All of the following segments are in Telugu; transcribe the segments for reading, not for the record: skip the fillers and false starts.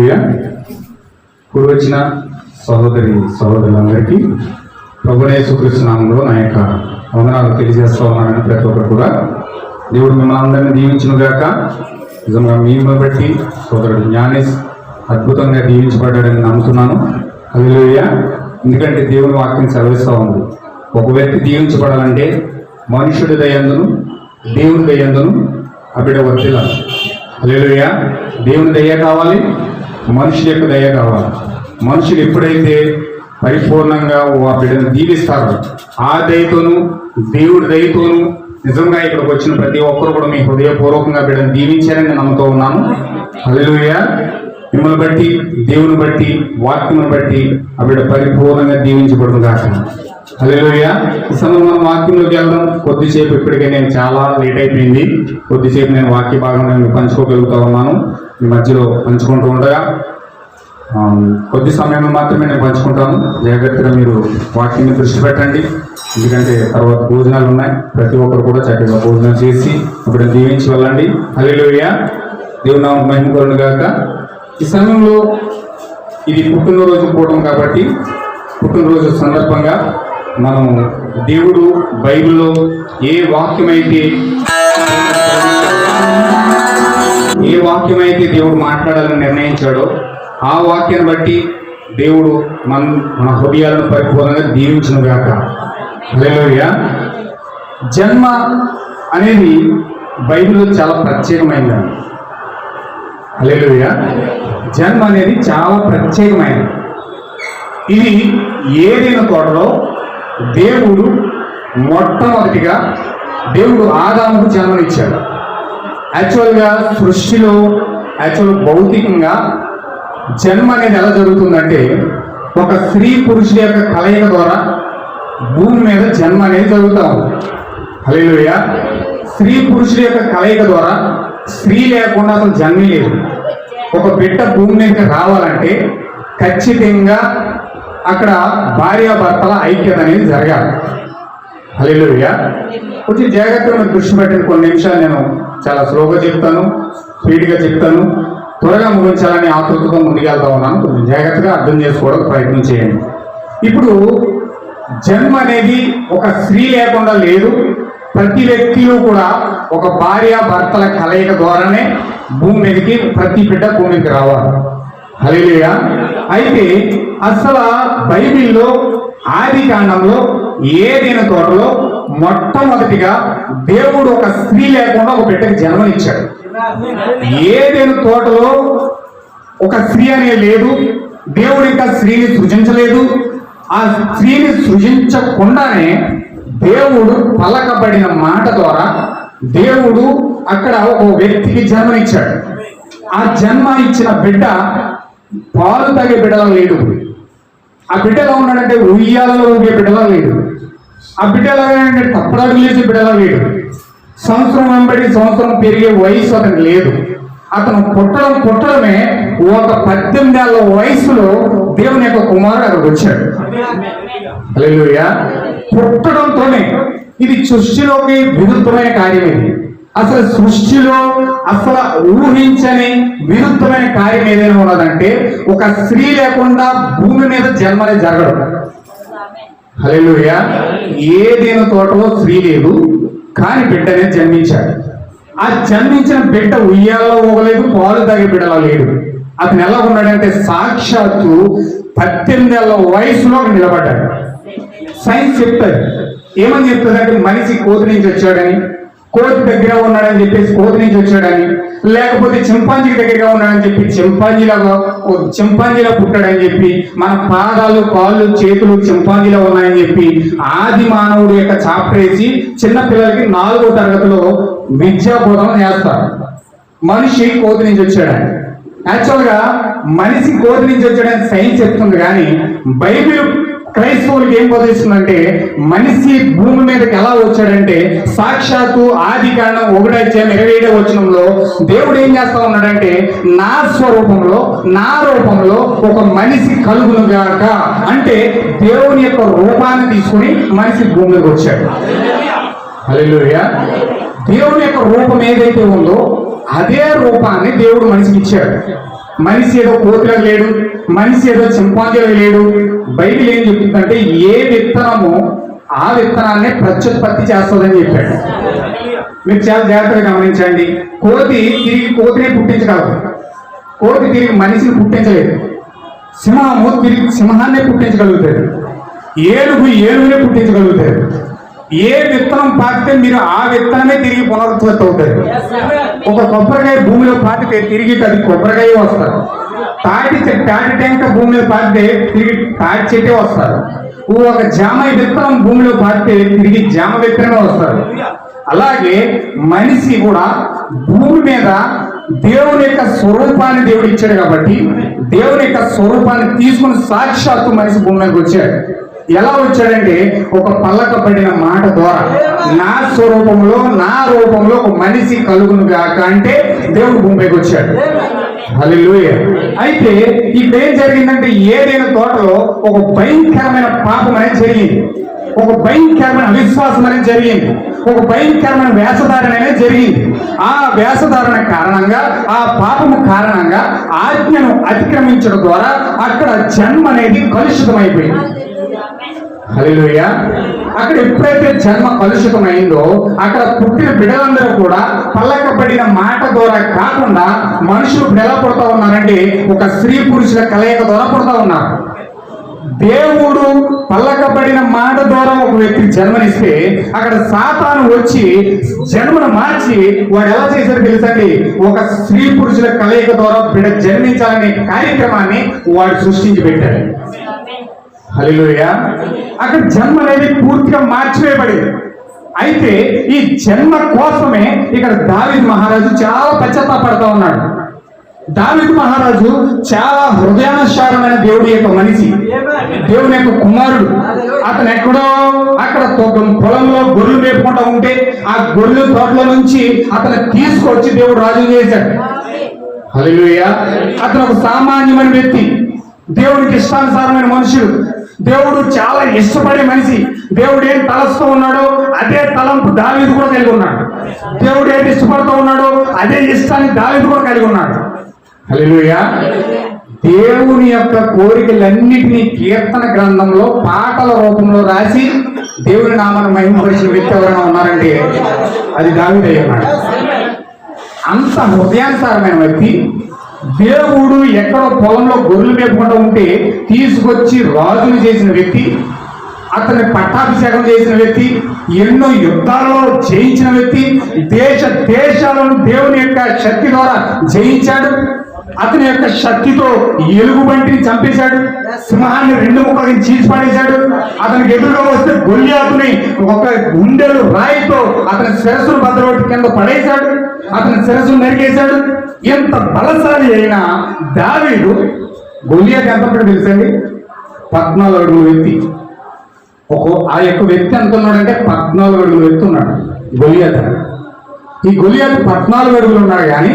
హల్లెలూయా. కూడి వచ్చిన సహోదరులందరికీ ప్రభువైన యేసుక్రీస్తు నామములో నా యొక్క వందనాలు తెలియజేస్తా ఉన్నానని ప్రతి ఒక్కరు కూడా దేవుడు మిమ్మల్ని అందరినీ దీవించును గాక. నిజంగా మిమ్మల్ని బట్టి సోదరుడు జ్ఞానేష్ అద్భుతంగా దీవించబడ్డాడని నమ్ముతున్నాను. హల్లెలూయా. ఎందుకంటే దేవుని వాక్యం సెలవిస్తూ ఉంది, ఒక వ్యక్తి దీవించబడాలంటే మనుషుడి దయందును దేవుని దయందును ఆ బిడ్డ వర్తిల్లాలి. హల్లెలూయా. దేవుని దయ కావాలి, మనుషుల యొక్క దయ కావాలి. మనుషులు ఎప్పుడైతే పరిపూర్ణంగా ఆ బిడ్డను దీవిస్తారో ఆ దయతోనూ దేవుడి దయతోనూ నిజంగా ఇక్కడికి వచ్చిన ప్రతి ఒక్కరు కూడా మీ హృదయపూర్వకంగా బిడ్డను దీవించారని నేను నమ్ముతూ ఉన్నాను. హల్లెలూయా. మిమ్మల్ని బట్టి, దేవుని బట్టి, వాక్యమును బట్టి ఆ బిడ్డ పరిపూర్ణంగా దీవించబడును కాక. హల్లెలూయా. ఈ సమయంలో మనం వాక్యంలోకి వెళ్దాం. కొద్దిసేపు ఇప్పటికే నేను చాలా లేట్ అయిపోయింది. కొద్దిసేపు నేను వాక్య భాగం నేను పంచుకోగలుగుతా ఉన్నాను. మీ మధ్యలో పంచుకుంటూ ఉండగా కొద్ది సమయంలో మాత్రమే నేను పంచుకుంటాను. జాగ్రత్తగా మీరు వాక్యం మీద దృష్టి పెట్టండి. ఎందుకంటే తర్వాత భోజనాలు ఉన్నాయి. ప్రతి ఒక్కరు కూడా చక్కగా భోజనం చేసి ఇప్పుడు దీవించి వెళ్ళండి. హల్లెలూయా. దేవుని నామమునకు మహిమ కలుగును గాక. ఈ సమయంలో ఇది పుట్టినరోజు కూటం కాబట్టి పుట్టినరోజు సందర్భంగా మనం దేవుడు బైబిల్లో ఏ వాక్యమైతే దేవుడు మాట్లాడాలని నిర్ణయించాడో ఆ వాక్యాన్ని బట్టి దేవుడు మన హృదయాలను పరిపూర్ణంగా దీవించును గాక. హల్లెలూయా. జన్మ అనేది బైబిల్లో చాలా ప్రత్యేకమైనది. హల్లెలూయా. జన్మ అనేది చాలా ప్రత్యేకమైనది. ఇది ఏదైనా తోటలో దేవుడు మొట్టమొదటిగా దేవుడు ఆదాముకు జన్మనిచ్చాడు. యాక్చువల్గా సృష్టిలో భౌతికంగా జన్మ అనేది ఎలా జరుగుతుందంటే ఒక స్త్రీ పురుషుల యొక్క కలయిక ద్వారా భూమి మీద జన్మ అనేది జరుగుతూ ఉంది. హల్లెలూయా. స్త్రీ పురుషుల యొక్క కలయిక ద్వారా స్త్రీ లేకుండా అసలు జన్మే లేదు. ఒక బిడ్డ భూమి మీదకి రావాలంటే ఖచ్చితంగా అక్కడ భార్యాభర్తల ఐక్యత అనేది జరగాలి. హల్లెలూయా. కొంచెం జాగ్రత్తగా దృష్టి పెట్టిన కొన్ని నిమిషాలు నేను చాలా స్లోగా చెప్తాను, స్పీడ్గా చెప్తాను. త్వరగా ముగించాలని ఆతృతతో ముందుకెళ్తా ఉన్నాను. కొంచెం జాగ్రత్తగా అర్థం చేసుకోవడానికి ప్రయత్నం చేయండి. ఇప్పుడు జన్మ అనేది ఒక స్త్రీ లేకుండా లేదు. ప్రతి వ్యక్తిలో కూడా ఒక భార్యాభర్తల కలయిక ద్వారానే భూమి మీదకి ప్రతి బిడ్డ భూమి మీదకి రావాలి. హల్లెలూయా. అయితే అసలు బైబిల్లో ఆది కాండంలో ఏదైనా తోటలో మొట్టమొదటిగా దేవుడు ఒక స్త్రీ లేకుండా ఒక బిడ్డకి జన్మనిచ్చాడు. ఏదైనా తోటలో ఒక స్త్రీ అనేది లేదు. దేవుడు ఇంకా స్త్రీని సృజించలేదు. ఆ స్త్రీని సృజించకుండానే దేవుడు పలకబడిన మాట ద్వారా దేవుడు అక్కడ ఒక వ్యక్తికి జన్మనిచ్చాడు. ఆ జన్మ ఇచ్చిన బిడ్డ పాలు తాగే బిడ్డలా లేడు. ఆ బిడ్డ ఎలా ఉన్నాడంటే ఉయ్యాలలో ఊగే బిడ్డలా లేడు. ఆ బిడ్డ ఎలాగంటే తప్పడాలు లేచే బిడ్డలా లేడు. సంవత్సరం వెంబడి సంవత్సరం పెరిగే వయసు అతనికి లేదు. అతను పుట్టడమే ఒక 18 ఏళ్ల వయసులో దేవుని యొక్క కుమారుడు అక్కడికి వచ్చాడు. హల్లెలూయా. పుట్టడంతోనే ఇది సృష్టిలోకి విరుద్ధమైన కార్యం. ఇది అసలు సృష్టిలో అసలు ఊహించని విరుద్ధమైన కార్యం ఏదైనా ఉన్నదంటే ఒక స్త్రీ లేకుండా భూమి మీద జన్మ అనేది జరగడం. హల్లెలూయా. ఏదైనా తోటలో స్త్రీ లేదు, కానీ బిడ్డ అనేది జన్మించాడు. ఆ జన్మించిన బిడ్డ ఉయ్యాలలో ఊగలేదు, పాలు తాగే బిడ్డలా లేడు. అతను ఎలా ఉన్నాడంటే సాక్షాత్తు 18 ఏళ్ల వయసులో నిలబడ్డాడు. సైన్స్ చెప్తారు, ఏమని చెప్తుందంటే మనిషి కోతి నుంచి వచ్చాడని, కోతి దగ్గర ఉన్నాడని చెప్పేసి కోతి నుంచి వచ్చాడని, లేకపోతే చింపాంజీ దగ్గరగా ఉన్నాడని చెప్పి చింపాంజీలా పుట్టాడని చెప్పి, మన పాదాలు కాళ్ళు చేతులు చింపాంజీలా ఉన్నాయని చెప్పి ఆది మానవుడు యొక్క చాప్టర్ వేసి చిన్నపిల్లలకి 4వ తరగతిలో విద్యా బోధన చేస్తారు. మనిషి కోతి నుంచి వచ్చాడని. యాక్చువల్గా మనిషి కోతి నుంచి వచ్చాడని సైన్స్ చెప్తుంది, కానీ బైబిల్ క్రైస్తవులకి ఏం బోధిస్తుందంటే మనిషి భూమి మీదకి ఎలా వచ్చాడంటే సాక్షాత్తు ఆది కాండం 1:27 వచనంలో దేవుడు ఏం చేస్తా ఉన్నాడంటే నా స్వరూపంలో నా రూపంలో ఒక మనిషి కలుగును గాక అంటే దేవుని యొక్క రూపాన్ని తీసుకుని మనిషి భూమి మీదకి వచ్చాడు. హల్లెలూయా. దేవుని యొక్క రూపం ఏదైతే ఉందో అదే రూపాన్ని దేవుడు మనిషికి ఇచ్చాడు. మనిషి ఏదో కోతులకు లేడు, మనిషి ఏదో చింపాంజీలకు లేడు. బైబిల్ ఏం చెప్తుందంటే ఏ విత్తనము ఆ విత్తనాన్ని ప్రత్యుత్పత్తి చేస్తుందని చెప్పాడు. మీరు చాలా జాగ్రత్తగా గమనించండి. కోతి తిరిగి కోతిని పుట్టించగలదు, కోతి తిరిగి మనిషిని పుట్టించలేదు. సింహము తిరిగి సింహాన్ని పుట్టించగలుగుతాడు, ఏనుగు ఏనుగునే పుట్టించగలుగుతాడు. ఏ విత్తనం పాతితే మీరు ఆ విత్తనమే తిరిగి పునరుత్పత్తి అవుతారు. ఒక కొబ్బరికాయ భూమిలో పాతితే తిరిగి అది కొబ్బరికాయ వస్తారు. తాటి టెంక భూమిలో పాతితే తిరిగి తాటి చెట్టే వస్తారు. ఒక జామ విత్తనం భూమిలో పాతితే తిరిగి జామ విత్తనమే వస్తారు. అలాగే మనిషి కూడా భూమి మీద దేవుని యొక్క స్వరూపాన్ని దేవుడు ఇచ్చాడు కాబట్టి దేవుని యొక్క స్వరూపాన్ని తీసుకుని సాక్షాత్తు మనిషి భూమి మీదకి వచ్చాడు. ఎలా వచ్చాడంటే ఒక పల్లకబడిన మాట ద్వారా నా స్వరూపంలో నా రూపంలో ఒక మనిషి కలుగును గాక అంటే దేవుడు భూమిపైకి వచ్చాడు. హల్లెలూయా. అయితే ఇక్కడ ఏం జరిగిందంటే ఏదైనా తోటలో ఒక భయంకరమైన పాపం అనేది జరిగింది, ఒక భయంకరమైన అవిశ్వాసం అనేది జరిగింది, ఒక భయంకరమైన వేషధారణ అనేది జరిగింది. ఆ వేషధారణ కారణంగా ఆ పాపము కారణంగా ఆజ్ఞను అతిక్రమించడం ద్వారా అక్కడ జన్మ అనేది కలుషితమైపోయింది. హల్లెలూయా. అక్కడ ఎప్పుడైతే జన్మ కలుషితమైందో అక్కడ పుట్టిన బిడ్డలందరూ కూడా పల్లకబడిన మాట ద్వారా కాకుండా మనుషులు ఎలా పుడతా ఉన్నారంటే ఒక స్త్రీ పురుషుల కలయిక ద్వారా పుడతా ఉన్నారు. దేవుడు పల్లకబడిన మాట ద్వారా ఒక వ్యక్తికి జన్మనిస్తే అక్కడ సాతాను వచ్చి జన్మను మార్చి వాడు ఎలా చేశాడు తెలుసండి, ఒక స్త్రీ పురుషుల కలయిక ద్వారా బిడ్డ జన్మించాలనే కార్యక్రమాన్ని వాడు సృష్టించి పెట్టాడు. హల్లెలూయా. అక్కడ జన్మ అనేది పూర్తిగా మార్చివేయబడింది. అయితే ఈ జన్మ కోసమే ఇక్కడ దావీదు మహారాజు చాలా పశ్చాత్తాపడుతూ ఉన్నాడు. దావీదు మహారాజు చాలా హృదయానుసారమైన దేవుడి యొక్క మనిషి, దేవుని యొక్క కుమారుడు. అతను ఎక్కడో అక్కడ పొలంలో గొర్రెలు మేపుకుంటూ ఉంటే ఆ గొర్రెల తోటలో నుంచి అతను తీసుకొచ్చి దేవుడు రాజు చేశాడు. హల్లెలూయా. అతను ఒక సామాన్యమైన వ్యక్తి, దేవుడికి ఇష్టానుసారమైన మనుషుడు, దేవుడు చాలా ఇష్టపడే మనిషి. దేవుడు ఏం తలస్తూ ఉన్నాడో అదే తలంపు దావీదు కూడా కలిగి ఉన్నాడు. దేవుడు ఏది ఇష్టపడుతూ ఉన్నాడో అదే ఇష్టాన్ని దావీదు కూడా కలిగి ఉన్నాడు. హల్లెలూయా. దేవుని యొక్క కోరికలన్నిటినీ కీర్తన గ్రంథంలో పాటల రూపంలో రాసి దేవుని నామాన్ని మహిమపరిచిన వ్యక్తి ఎవరైనా ఉన్నారంటే అది దావీదు అయి ఉన్నాడు. అంత హృదయానుసారమైన వ్యక్తి. దేవుడు ఎక్కడో పొలంలో గొర్రెలు మేపుకుంటూ ఉంటే తీసుకొచ్చి రాజును చేసిన వ్యక్తి, అతన్ని పట్టాభిషేకం చేసిన వ్యక్తి, ఎన్నో యుద్ధాలలో జయించిన వ్యక్తి, దేశాలను దేవుని యొక్క శక్తి ద్వారా జయించాడు. అతని యొక్క శక్తితో ఎలుగుబంటిని చంపేశాడు, సింహాన్ని 2 ముక్కలకి చీల్చి పడేశాడు. అతనికి ఎదురుగా వస్తే గొల్లియాతుని ఒక గుండెలు రాయితో అతని శిరస్సును బద్దలొట్టి కింద పడేశాడు, అతని శిరస్సును నరికేశాడు. ఎంత బలశాలి అయినా దావీదు గొల్లియాతు ఎంత తెలుసండి, 14 అడుగుల వ్యక్తి. ఆ యొక్క వ్యక్తి ఎంత ఉన్నాడంటే 14 అడుగుల వ్యక్తి ఉన్నాడు గొల్లియాతు. ఈ గొల్లియాతు 14 అడుగులు ఉన్నాడు, కానీ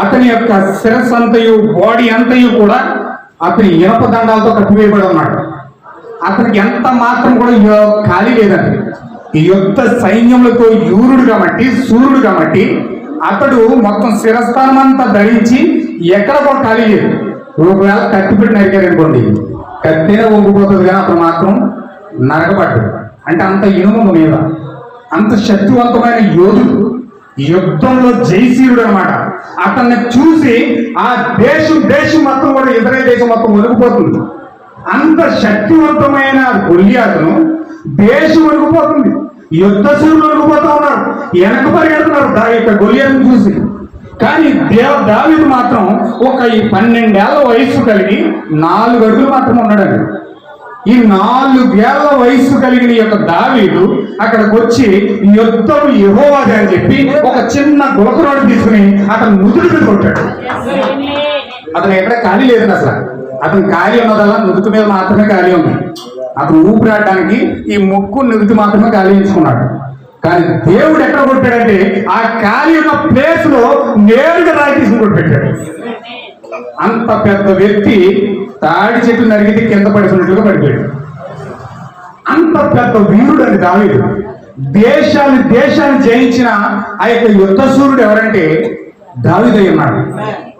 అతని యొక్క శిరస్సు అంతయు బాడీ అంతయు కూడా అతని ఇనప దండాలతో కట్టివేయబడి ఉన్నాడు. అతనికి ఎంత మాత్రం కూడా ఖాళీ లేదండి. ఈ యుద్ధ సైన్యములతో యూరుడు కాబట్టి సూర్యుడు కాబట్టి అతడు మొత్తం శిరస్థానం అంతా ధరించి ఎక్కడ కూడా ఖాళీ లేదు. ఒకవేళ కత్తిపెట్టి నరికారనుకోండి, కత్తినే వంగిపోతుంది, కానీ అతను మాత్రం నరకబడ్డాడు. అంటే అంత ఇనుము మీద, అంత శక్తివంతమైన యోధుడు, యుద్ధంలో జయశీలుడు అనమాట. అతన్ని చూసి ఆ దేశం మొత్తం కూడా ఇజ్రాయేల్ దేశం మొత్తం ఒలిగిపోతుంది. అంత శక్తివంతమైన గొల్లియాతును దేశం ఒలిగిపోతుంది, యుద్ధశూరులు ఒలిగిపోతూ ఉన్నారు, వెనక పరిగెడుతున్నారు యొక్క గొల్లియాతును చూసి. కానీ దావీదు మాత్రం ఒక 12 ఏళ్ల వయస్సు కలిగి 4 అడుగులు మాత్రం ఉన్నాడండి. ఈ 4 ఏళ్ల వయస్సు కలిగిన యొక్క దావీదు అక్కడికి వచ్చి యుద్ధం యెహోవాది అని చెప్పి ఒక చిన్న గులకరాడు తీసుకుని అతను నుదుటి మీద కొట్టాడు. అతను ఎక్కడ ఖాళీ లేదు అసలు. అతను ఖాళీ ఉన్నదల్లా నుదుటి మీద మాత్రమే ఖాళీ ఉంది. అతను ఊపిరాడడానికి ఈ ముక్కు నుదుటి మాత్రమే ఖాళీ ఉంచుకున్నాడు. కానీ దేవుడు ఎక్కడ కొట్టాడంటే ఆ ఖాళీ ఉన్న ప్లేస్ లో నేరుగా రాయి తీసుకుని కొట్టాడు. అంత పెద్ద వ్యక్తి తాడి చెట్టు నరిగితే కింద పడిపోయినట్లుగా పడిపోయాడు. అంత పెద్ద వీరుడు అని దావీదు. దేశాన్ని జయించిన ఆ యొక్క యుద్ధ సూర్యుడు ఎవరంటే దావీదు అయి ఉన్నాడు.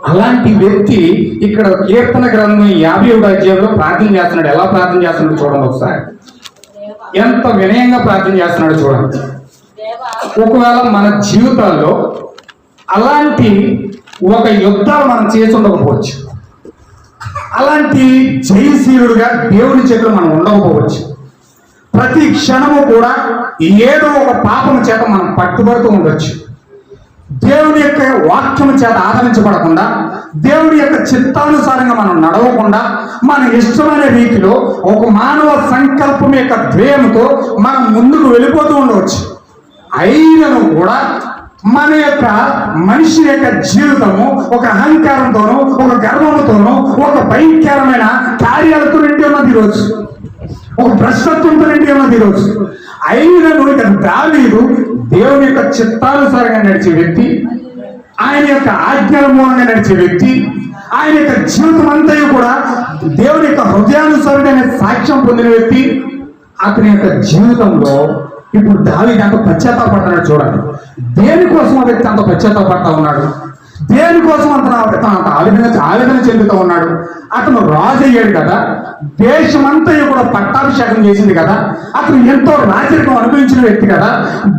అలాంటి వ్యక్తి ఇక్కడ కీర్తన గ్రంథం 51వ అధ్యాయంలో ప్రార్థన చేస్తున్నాడు. ఎలా ప్రార్థన చేస్తున్నాడు చూడండి ఒకసారి. ఎంత వినయంగా ప్రార్థన చేస్తున్నాడు చూడండి. ఒకవేళ మన జీవితాల్లో అలాంటి ఒక యుద్ధాలు మనం చేసి ఉండకపోవచ్చు, అలాంటి జయశీలుడుగా దేవుని చేతులు మనం ఉండకపోవచ్చు. ప్రతి క్షణము కూడా ఏదో ఒక పాపం చేత మనం పట్టుబడుతూ ఉండొచ్చు. దేవుని యొక్క వాక్యము చేత ఆదరించబడకుండా, దేవుని యొక్క చిత్తానుసారంగా మనం నడవకుండా, మన ఇష్టమైన రీతిలో ఒక మానవ సంకల్పం యొక్క ద్వేయంతో మనం ముందుకు వెళ్ళిపోతూ ఉండవచ్చు. అయినను కూడా మన యొక్క మనిషి యొక్క జీవితము ఒక అహంకారంతోనూ, ఒక గర్వంతోనూ, ఒక భయంకరమైన కార్యాలతో నిండి ఉన్నది ఈరోజు. ఒక భ్రష్టత్వంతో నిండి ఉన్నది ఈరోజు. అయినను ఇక్కడ దావీదు దేవుని యొక్క చిత్తానుసారంగా నడిచే వ్యక్తి, ఆయన యొక్క ఆజ్ఞల మూలంగా నడిచే వ్యక్తి, ఆయన యొక్క జీవితం అంతా కూడా దేవుని యొక్క హృదయానుసారమైన సాక్ష్యం పొందిన వ్యక్తి. అతని యొక్క జీవితంలో ఇప్పుడు దావీదు అంత పశ్చాత్తాపడుతున్నాడు చూడండి. దేనికోసం ఆ వ్యక్తి అంత పశ్చాత్తాపడతా ఉన్నాడు? దేనికోసం అంత ఆవేదన చెందుతూ ఉన్నాడు? అతను రాజు అయ్యాడు కదా, దేశమంతా కూడా పట్టాభిషేకం చేసింది కదా, అతను ఎంతో రాజరికం అనుభవించిన వ్యక్తి కదా,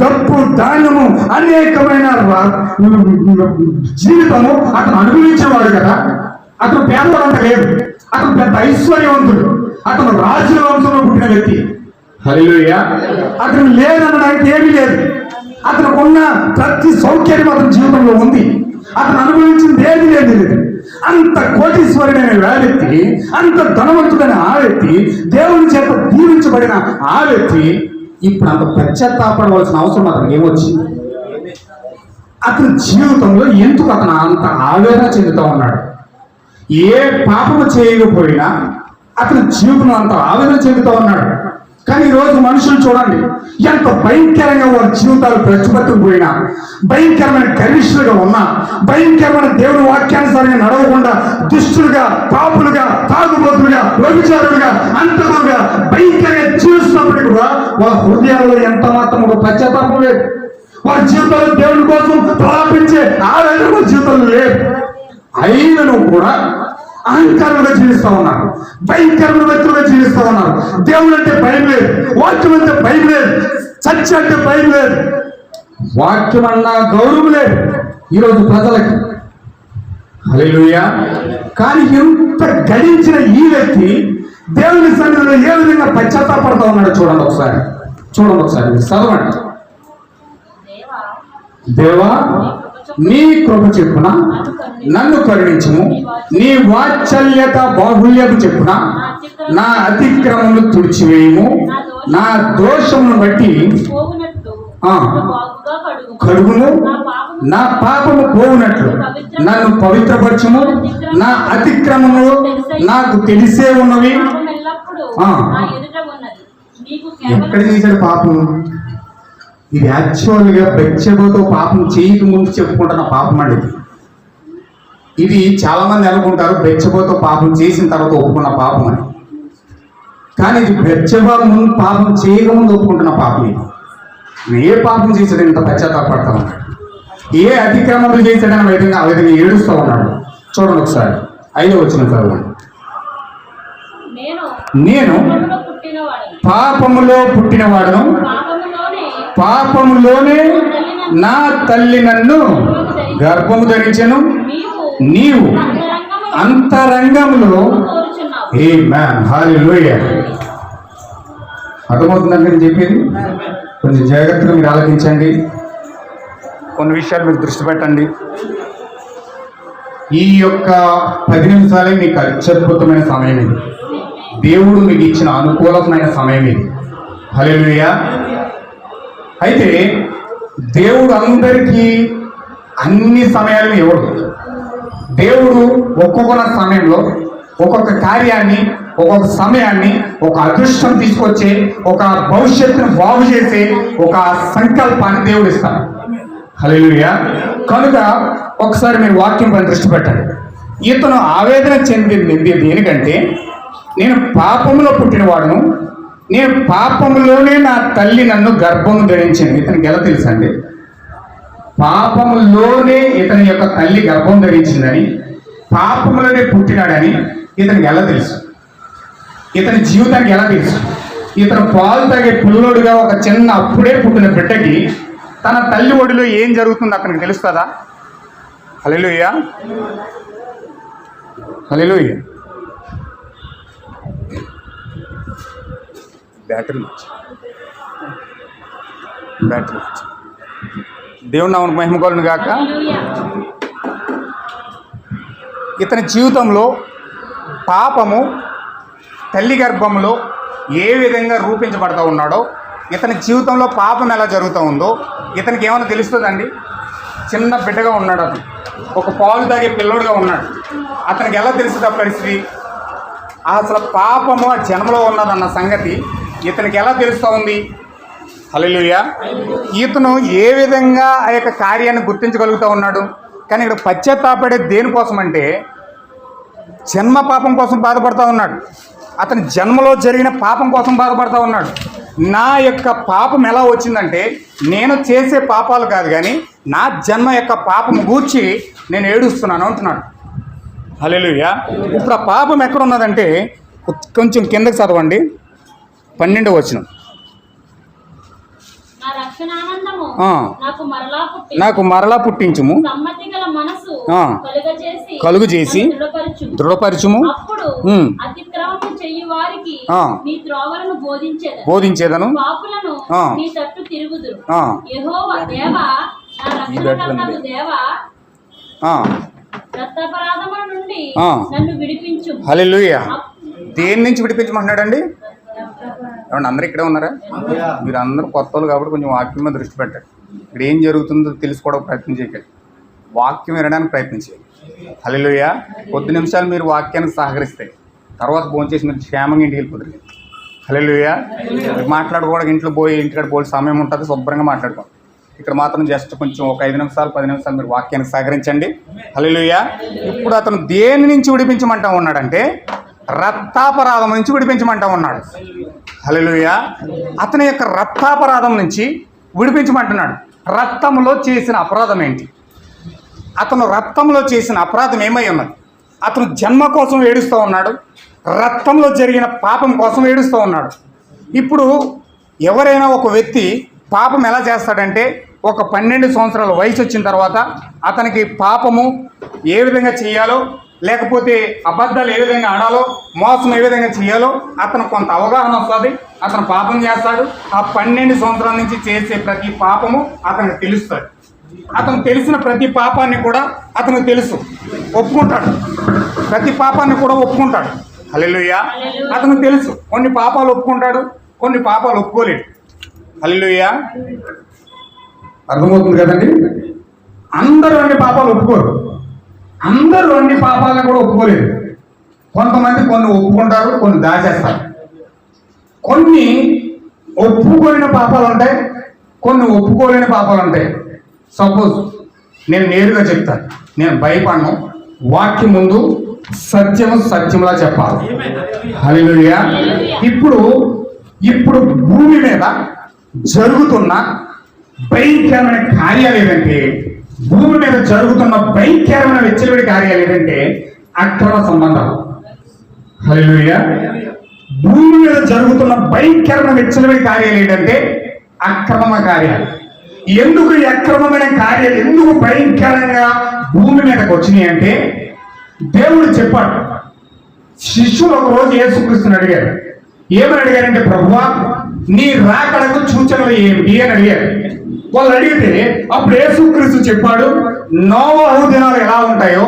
డబ్బు ధాన్యము అనేకమైన జీవితము అతను అనుభవించేవాడు కదా. అతను పేదవాడు అంత లేదు, అతను పెద్ద ఐశ్వర్యవంతుడు, అతను రాజుల వంశంలో పుట్టిన వ్యక్తి. హల్లెలూయా. అతను లేదనడానికి ఏమీ లేదు. అతనికి ఉన్న ప్రతి సౌకర్యం అతని జీవితంలో ఉంది. అతను అనుభవించింది ఏది లేదు. అంత కోటీశ్వరుడైన ఆ వ్యక్తి, అంత ధనవంతుడైన ఆ వ్యక్తి, దేవుని చేత దీవించబడిన ఆ వ్యక్తి ఇప్పుడు అంత పశ్చాత్తాపడవలసిన అవసరం అతనికి ఏమొచ్చింది? అతని జీవితంలో ఎందుకు అతను అంత ఆవేదన చెందుతూ ఉన్నాడు? ఏ పాపము చేయకపోయినా అతని జీవితంలో అంత ఆవేదన చెందుతూ ఉన్నాడు. కానీ ఈరోజు మనుషులు చూడండి, ఎంత భయంకరంగా వారి జీవితాలు ప్రతిపట్టుకుపోయినా, భయంకరమైన గరిష్ఠులుగా ఉన్నా, భయంకరమైన దేవుని వాక్యానుసారంగా నడవకుండా దుష్టులుగా, పాపులుగా, తాగుబోతులుగా, వ్యభిచారులుగా, అంతకులుగా భయంకరంగా జీవిస్తున్నప్పటికీ కూడా వాళ్ళ హృదయాల్లో ఎంత మాత్రం ఒక పశ్చాత్తాపం లేదు. వారి జీవితంలో దేవుని కోసం ప్రలాపించే ఆవేదన జీవితంలో లేదు. అయినను కూడా అహంకారంగా జీవిస్తూ ఉన్నారు, భయంకరమైన వ్యక్తులుగా జీవిస్తూ ఉన్నారు. దేవుడు అంటే భయం లేదు, వాక్యం అంటే భయం లేదు, చర్చ అంటే భయం లేదు, వాక్యం అన్నా గౌరవం లేదు ఈరోజు ప్రజలకి. హల్లెలూయా. కానీ ఎంత గడించిన ఈ వ్యక్తి దేవుని సన్నిధిలో ఏ విధంగా పశ్చాత్తాపడుతూ ఉన్నాడు చూడండి ఒకసారి. చదవండి. దేవా, నీ కృప చెప్పున నన్ను కరుణించుము, నీ వాత్సల్యత బాహుల్యము చెప్పున నా అతిక్రమములు తుడిచివేయము, నా దోషమును బట్టి కడుగుము, నా పాపము పోవునట్లు నన్ను పవిత్రపరచుము, నా అతిక్రమములు నాకు తెలిసే ఉన్నవి. ఎక్కడ చేశాడు పాపం? ఇది యాక్చువల్గా బెచ్చబోతో పాపం చేయక ముందు చెప్పుకుంటున్న పాపం అండి. ఇది చాలా మంది అనుకుంటారు బెచ్చబోతో పాపం చేసిన తర్వాత ఒప్పుకున్న పాపం అని. కానీ ఇది బెచ్చబో ముందు పాపం చేయకముందు ఒప్పుకుంటున్న పాపం. ఇది ఏ పాపం చేశాడు ఇంత పశ్చాత్తాపడతా ఉన్నాడు? ఏ అతిక్రమములు చేశాడని ఆ విధంగా ఏడుస్తూ ఉన్నాడు. చూడండి ఒకసారి 5వ వచనం చదవండి. నేను పాపములో పుట్టినవాడును, పాపములోనే నా తల్లి నన్ను గర్భము ధరించెను, నీవు అంతరంగములో. ఆమేన్. హల్లెలూయా. అర్థమవుతుందని నేను చెప్పేది? కొంచెం జాగ్రత్తగా మీరు ఆలోచించండి, కొన్ని విషయాలు మీరు దృష్టి పెట్టండి. ఈ యొక్క 10 నిమిషాలే మీకు అత్యద్భుతమైన సమయం ఇది. దేవుడు మీకు ఇచ్చిన అనుకూలమైన సమయం ఇది. హల్లెలూయా. అయితే దేవుడు అందరికీ అన్ని సమయాలను ఇవ్వడు. దేవుడు ఒక్కొక్క సమయంలో ఒక్కొక్క కార్యాన్ని, ఒక్కొక్క సమయాన్ని, ఒక అదృష్టం తీసుకొచ్చే, ఒక భవిష్యత్తును బాగు చేసే ఒక సంకల్పాన్ని దేవుడు ఇస్తాడు. హల్లెలూయా. కనుక ఒకసారి మీరు వాక్యం పైన దృష్టి పెట్టండి. ఇతను ఆవేదన చెందింది దేనికంటే, నేను పాపములో పుట్టినవాడును, నేను పాపములోనే నా తల్లి నన్ను గర్భము ధరించింది. ఇతనికి ఎలా తెలుసండి? పాపములోనే ఇతని యొక్క తల్లి గర్భం ధరించిందని, పాపములనే పుట్టినాడని ఇతనికి ఎలా తెలుసు? ఇతని జీవితానికి ఎలా తెలుసు? ఇతను పాలు తాగే పిల్లోడుగా ఒక చిన్న అప్పుడే పుట్టిన బిడ్డకి తన తల్లి ఒడిలో ఏం జరుగుతుందో అతనికి తెలుస్తుందా? హల్లెలూయా, హల్లెలూయా. బ్యాటరీ దేవుని నామమునకు మహిమ కలుగును గాక. ఇతని జీవితంలో పాపము తల్లి గర్భంలో ఏ విధంగా రూపించబడతా ఉన్నాడో, ఇతని జీవితంలో పాపం ఎలా జరుగుతూ ఉందో ఇతనికి ఏమైనా తెలుస్తుందండి? చిన్న బిడ్డగా ఉన్నాడు, అతను ఒక పాలు తాగే పిల్లోడుగా ఉన్నాడు. అతనికి ఎలా తెలుస్తుంది ఆ పరిస్థితి? అసలు పాపము ఆ జన్మలో ఉన్నదన్న సంగతి ఇతనికి ఎలా తెలుస్తూ ఉంది? హల్లెలూయా. ఇతను ఏ విధంగా ఆ యొక్క కార్యాన్ని గుర్తించగలుగుతూ ఉన్నాడు? కానీ ఇక్కడ పశ్చాత్తాపడే దేనికోసం అంటే జన్మ పాపం కోసం బాధపడుతూ ఉన్నాడు. అతని జన్మలో జరిగిన పాపం కోసం బాధపడుతూ ఉన్నాడు. నా యొక్క పాపం ఎలా వచ్చిందంటే నేను చేసే పాపాలు కాదు, కానీ నా జన్మ యొక్క పాపం గూర్చి నేను ఏడుస్తున్నాను అంటున్నాడు. హల్లెలూయా. ఇప్పుడు ఆ పాపం ఎక్కడ ఉన్నదంటే కొంచెం కిందకి చదవండి, 12వ వచనం. నాకు మరలా పుట్టించుము, కలుగు చేసి దృఢపరచుము, బోధించేదను. హల్లెలూయా. దేని నుంచి విడిపించమంటున్నాడండి? ఏమన్నా అందరూ ఇక్కడే ఉన్నారా? మీరు అందరూ కొత్త వాళ్ళు కాబట్టి కొంచెం వాక్యం మీద దృష్టి పెట్టండి. ఇక్కడ ఏం జరుగుతుందో తెలుసుకోవడానికి ప్రయత్నం చేయకండి, వాక్యం వినడానికి ప్రయత్నం చేయండి. హల్లెలూయా. కొద్ది నిమిషాలు మీరు వాక్యానికి సహకరిస్తే తర్వాత భోంచేసి మీరు క్షేమంగా ఇంటికి వెళ్ళిపోతుంది. హల్లెలూయా. మాట్లాడుకోవడానికి ఇంట్లో పోయి ఇంటికాడ పోయి సమయం ఉంటుంది, శుభ్రంగా మాట్లాడుకోండి. ఇక్కడ మాత్రం జస్ట్ కొంచెం ఒక 5 నిమిషాలు 10 నిమిషాలు మీరు వాక్యానికి సహకరించండి. హల్లెలూయా. ఇప్పుడు అతను దేని నుంచి విడిపించమంటా ఉన్నాడంటే రక్తాపరాధం నుంచి విడిపించమంటా ఉన్నాడు. హల్లెలూయా. అతని యొక్క రక్తాపరాధం నుంచి విడిపించమంటున్నాడు. రక్తంలో చేసిన అపరాధం ఏంటి? అతను రక్తంలో చేసిన అపరాధం ఏమై ఉన్నది? అతను జన్మ కోసం ఏడుస్తూ ఉన్నాడు, రక్తంలో జరిగిన పాపం కోసం ఏడుస్తూ ఉన్నాడు. ఇప్పుడు ఎవరైనా ఒక వ్యక్తి పాపం ఎలా చేస్తాడంటే ఒక 12 సంవత్సరాల వయసు వచ్చిన తర్వాత అతనికి పాపము ఏ విధంగా చేయాలో, లేకపోతే అబద్ధాలు ఏ విధంగా ఆడాలో, మోసం ఏ విధంగా చేయాలో అతను కొంత అవగాహన వస్తుంది. అతను పాపం చేస్తాడు. ఆ 12 సంవత్సరాల నుంచి చేసే ప్రతి పాపము అతనికి తెలుస్తుంది. అతను తెలిసిన ప్రతి పాపాన్ని కూడా అతనికి తెలుసు, ఒప్పుకుంటాడు. ప్రతి పాపాన్ని కూడా ఒప్పుకుంటాడు. హల్లెలూయా. అతనికి తెలుసు కొన్ని పాపాలు ఒప్పుకుంటాడు, కొన్ని పాపాలు ఒప్పుకోలేడు. హల్లెలూయా. అర్థమవుతుంది కదండి? అందరూ అన్ని పాపాలు ఒప్పుకోరు, అందరూ అన్ని పాపాలను కూడా ఒప్పుకోలేదు. కొంతమంది కొన్ని ఒప్పుకుంటారు, కొన్ని దాచేస్తారు. కొన్ని ఒప్పుకోలేని పాపాలు ఉంటాయి, కొన్ని ఒప్పుకోలేని పాపాలు ఉంటాయి. సపోజ్ నేను నేరుగా చెప్తాను, నేను భయపడను. వాక్యం ముందు సత్యము సత్యములా చెప్పాలి. హల్లెలూయా. ఇప్పుడు భూమి మీద జరుగుతున్న భయంకరమైన కార్యాలు ఏదంటే, భూమి మీద జరుగుతున్న భయంకరమైన వెచ్చలవిడి కార్యాలు ఏదంటే అక్రమ సంబంధాలు. హల్లెలూయా. భూమి మీద జరుగుతున్న భయంకరమైన వెచ్చలవిడి కార్యాలు ఏంటంటే అక్రమ కార్యాలు. ఎందుకు ఈ అక్రమమైన కార్యాలు ఎందుకు భయంకరంగా భూమి మీదకి వచ్చినాయి అంటే దేవుడు చెప్పాడు. శిష్యులు ఒక రోజు యేసుక్రీస్తుని అడిగారు. ఏమని అడిగారంటే, ప్రభువా నీ రాకడకు సూచనలు ఏమిటి అని అడిగారు. వాళ్ళు అడిగితే అప్పుడు యేసుక్రీస్తు చెప్పాడు, నోవహు దినాలు ఎలా ఉంటాయో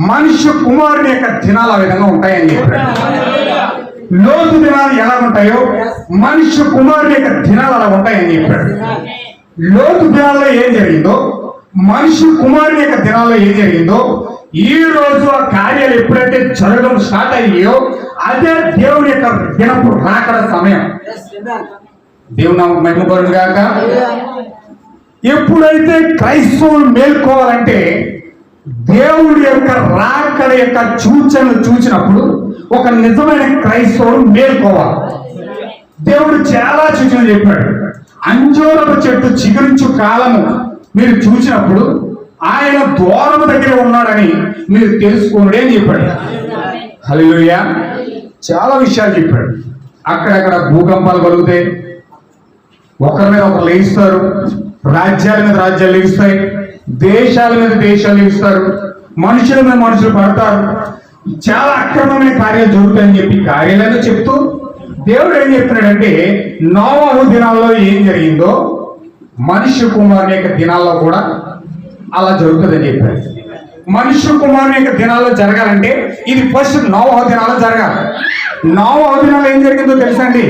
మనుష్య కుమారుని యొక్క దినాలు ఆ విధంగా ఉంటాయని చెప్పాడు. లోతు దినాలు ఎలా ఉంటాయో మనుష్య కుమారుని యొక్క దినాలు అలా ఉంటాయని చెప్పాడు. లోతు దినాల్లో ఏం జరిగిందో, మనుష్య కుమారుని యొక్క దినాల్లో ఏం జరిగిందో, ఈ రోజు ఆ కార్యాలు ఎప్పుడైతే జరగడం స్టార్ట్ అయ్యాయో అదే దేవుని యొక్క దినపు రాకడ సమయం. దేవుని నామమునకు మహిమ కలుగును గాక. ఎప్పుడైతే క్రైస్తవులు మేల్కోవాలంటే దేవుడి యొక్క రాకడ యొక్క సూచనలు చూసినప్పుడు ఒక నిజమైన క్రైస్తవుడు మేల్కోవాలి. దేవుడు చాలా సూచనలు చెప్పాడు. అంజూరపు చెట్టు చిగురించు కాలము మీరు చూసినప్పుడు ఆయన ద్వారం దగ్గర ఉన్నాడని మీరు తెలుసుకోండి అని చెప్పాడు. హల్లెలూయా. చాలా విషయాలు చెప్పాడు. అక్కడక్కడ భూకంపాలు కలుగుతాయి, ఒకరి మీద ఒకరు లేస్తారు, రాజ్యాల మీద రాజ్యాలు లేస్తాయి, దేశాల మీద దేశాలు లేస్తారు, మనుషుల మీద మనుషులు పడతారు, చాలా అక్రమమైన కార్యాలు జరుగుతాయని చెప్పి కార్యాలను చెప్తూ దేవుడు ఏం చెప్తున్నాడంటే నోవహు దినాల్లో ఏం జరిగిందో మనుష్య కుమారుని యొక్క దినాల్లో కూడా అలా జరుగుతుందని చెప్పాడు. మనుష్య కుమారుని యొక్క దినాల్లో జరగాలంటే ఇది ఫస్ట్ నోవహు దినాల్లో జరగాలి. నోవహు దినాల్లో ఏం జరిగిందో తెలుసా అండి?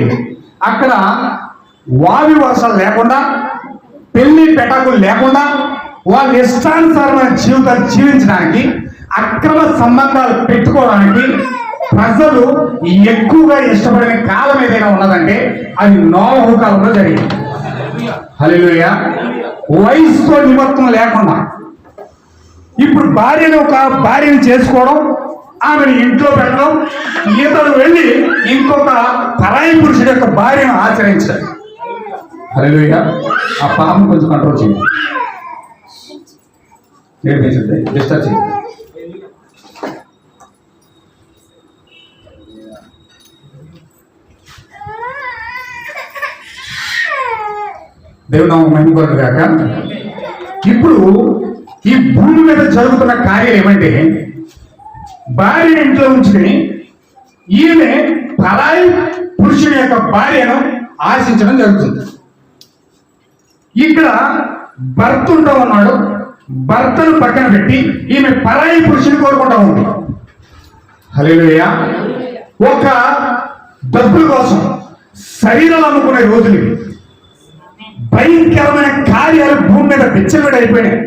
అక్కడ వావి వర్షాలు లేకుండా, పెళ్లి పెటాకులు లేకుండా, వాళ్ళ ఇష్టానుసారమైన జీవితాలు జీవించడానికి, అక్రమ సంబంధాలు పెట్టుకోవడానికి ప్రజలు ఎక్కువగా ఇష్టపడిన కాలం ఏదైనా ఉన్నదంటే అది నోవహు కాలంలో జరిగింది. హల్లెలూయా. వయసుతో నిమిత్తం లేకుండా ఇప్పుడు భార్యను చేసుకోవడం, ఆమెను ఇంట్లో పెట్టడం, ఇతడు వెళ్ళి ఇంకొక పరాయి పురుషుడి యొక్క భార్యను ఆచరించాలి. హల్లెలూయా. ఆ పాపం కొంచెం కంట్రోల్ చేయండి, నేర్పించండి, డిస్టర్బ్ చేయండి. దేవుడు నామమున మహిమ కలుగును గాక. ఇప్పుడు ఈ భూమి మీద జరుగుతున్న కార్యాలు ఏమంటే భార్యను ఇంట్లో ఉంచుకుని ఈమె పరాయి పురుషుని యొక్క భార్యను ఆశించడం జరుగుతుంది. ఇక్కడ భర్త ఉంటా ఉన్నాడు, భర్తను పక్కన పెట్టి ఈమె పరాయి పురుషుని కోరుకుంటా ఉంది. హల్లెలూయా. ఒక డబ్బుల కోసం శరీరాలు అమ్ముకునే రోజులు, భయంకరమైన కార్యాలు భూమి మీద విచ్చలవిడైపోయినాయి.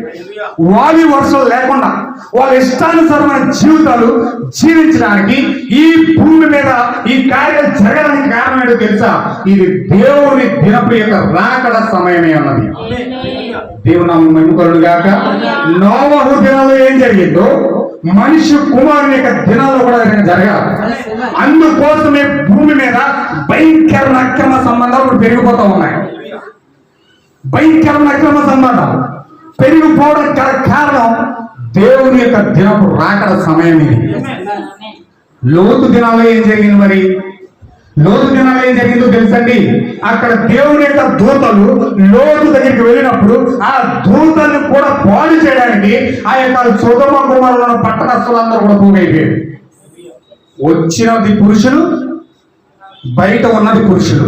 వావి వర్షాలు లేకుండా వాళ్ళ ఇష్టానుసారమైన జీవితాలు జీవించడానికి ఈ భూమి మీద ఈ కార్యాలు జరగడానికి కారణం ఏంటో తెలుసా? ఇది దేవుని దినపు యొక్క రాకడ సమయమే అన్నది. దేవుని నామమున మహిమ కలుగును గాక. నోవహు దినాల్లో ఏం జరిగిందో మనిషి కుమారుని యొక్క దినాల్లో కూడా జరగాలి. అందుకోసమే భూమి మీద భయంకరమైన అక్రమ సంబంధాలు పెరిగిపోతూ ఉన్నాయి. భయంకరమైన అక్రమ సంబంధాలు పెరిగిపోవడం కారణం దేవుని యొక్క దినపు రాకడ సమయం ఇది. లోతు దినాల్లో ఏం జరిగింది? మరి లోతు దినాల్లో ఏం జరిగిందో తెలుసండి? అక్కడ దేవుని యొక్క దూతలు లోతు దగ్గరికి వెళ్ళినప్పుడు ఆ దూతల్ని కూడా పాడు చేయడానికి ఆ యొక్క సొదొమ గొమొర్రా పట్టణస్థులందరూ కూడా పోగైపోయారు. వచ్చినది పురుషులు, బయట ఉన్నది పురుషులు.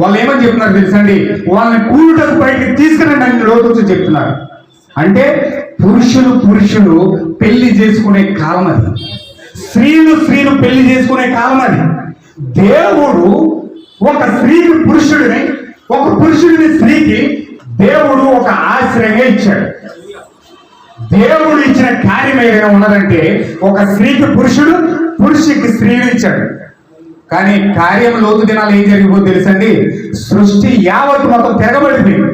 వాళ్ళు ఏమని చెప్తున్నారు తెలుసండి? వాళ్ళని కూలుటకు బయటికి తీసుకురండి అని లోతు చెప్తున్నారు. అంటే పురుషులు పెళ్లి చేసుకునే కాలం అది, స్త్రీలు పెళ్లి చేసుకునే కాలం అది. దేవుడు ఒక స్త్రీకి పురుషుడిని, ఒక పురుషుడిని స్త్రీకి దేవుడు ఒక ఆశ్రయంగా ఇచ్చాడు. దేవుడు ఇచ్చిన కార్యం ఏదైనా ఉన్నదంటే ఒక స్త్రీకి పురుషుడు, పురుషుడికి స్త్రీని ఇచ్చాడు. కానీ కార్యం లోతు దినాలు ఏం జరిగిపోతే తెలుసండి? సృష్టి యావత్తు మొత్తం తిరగబడిపోయింది.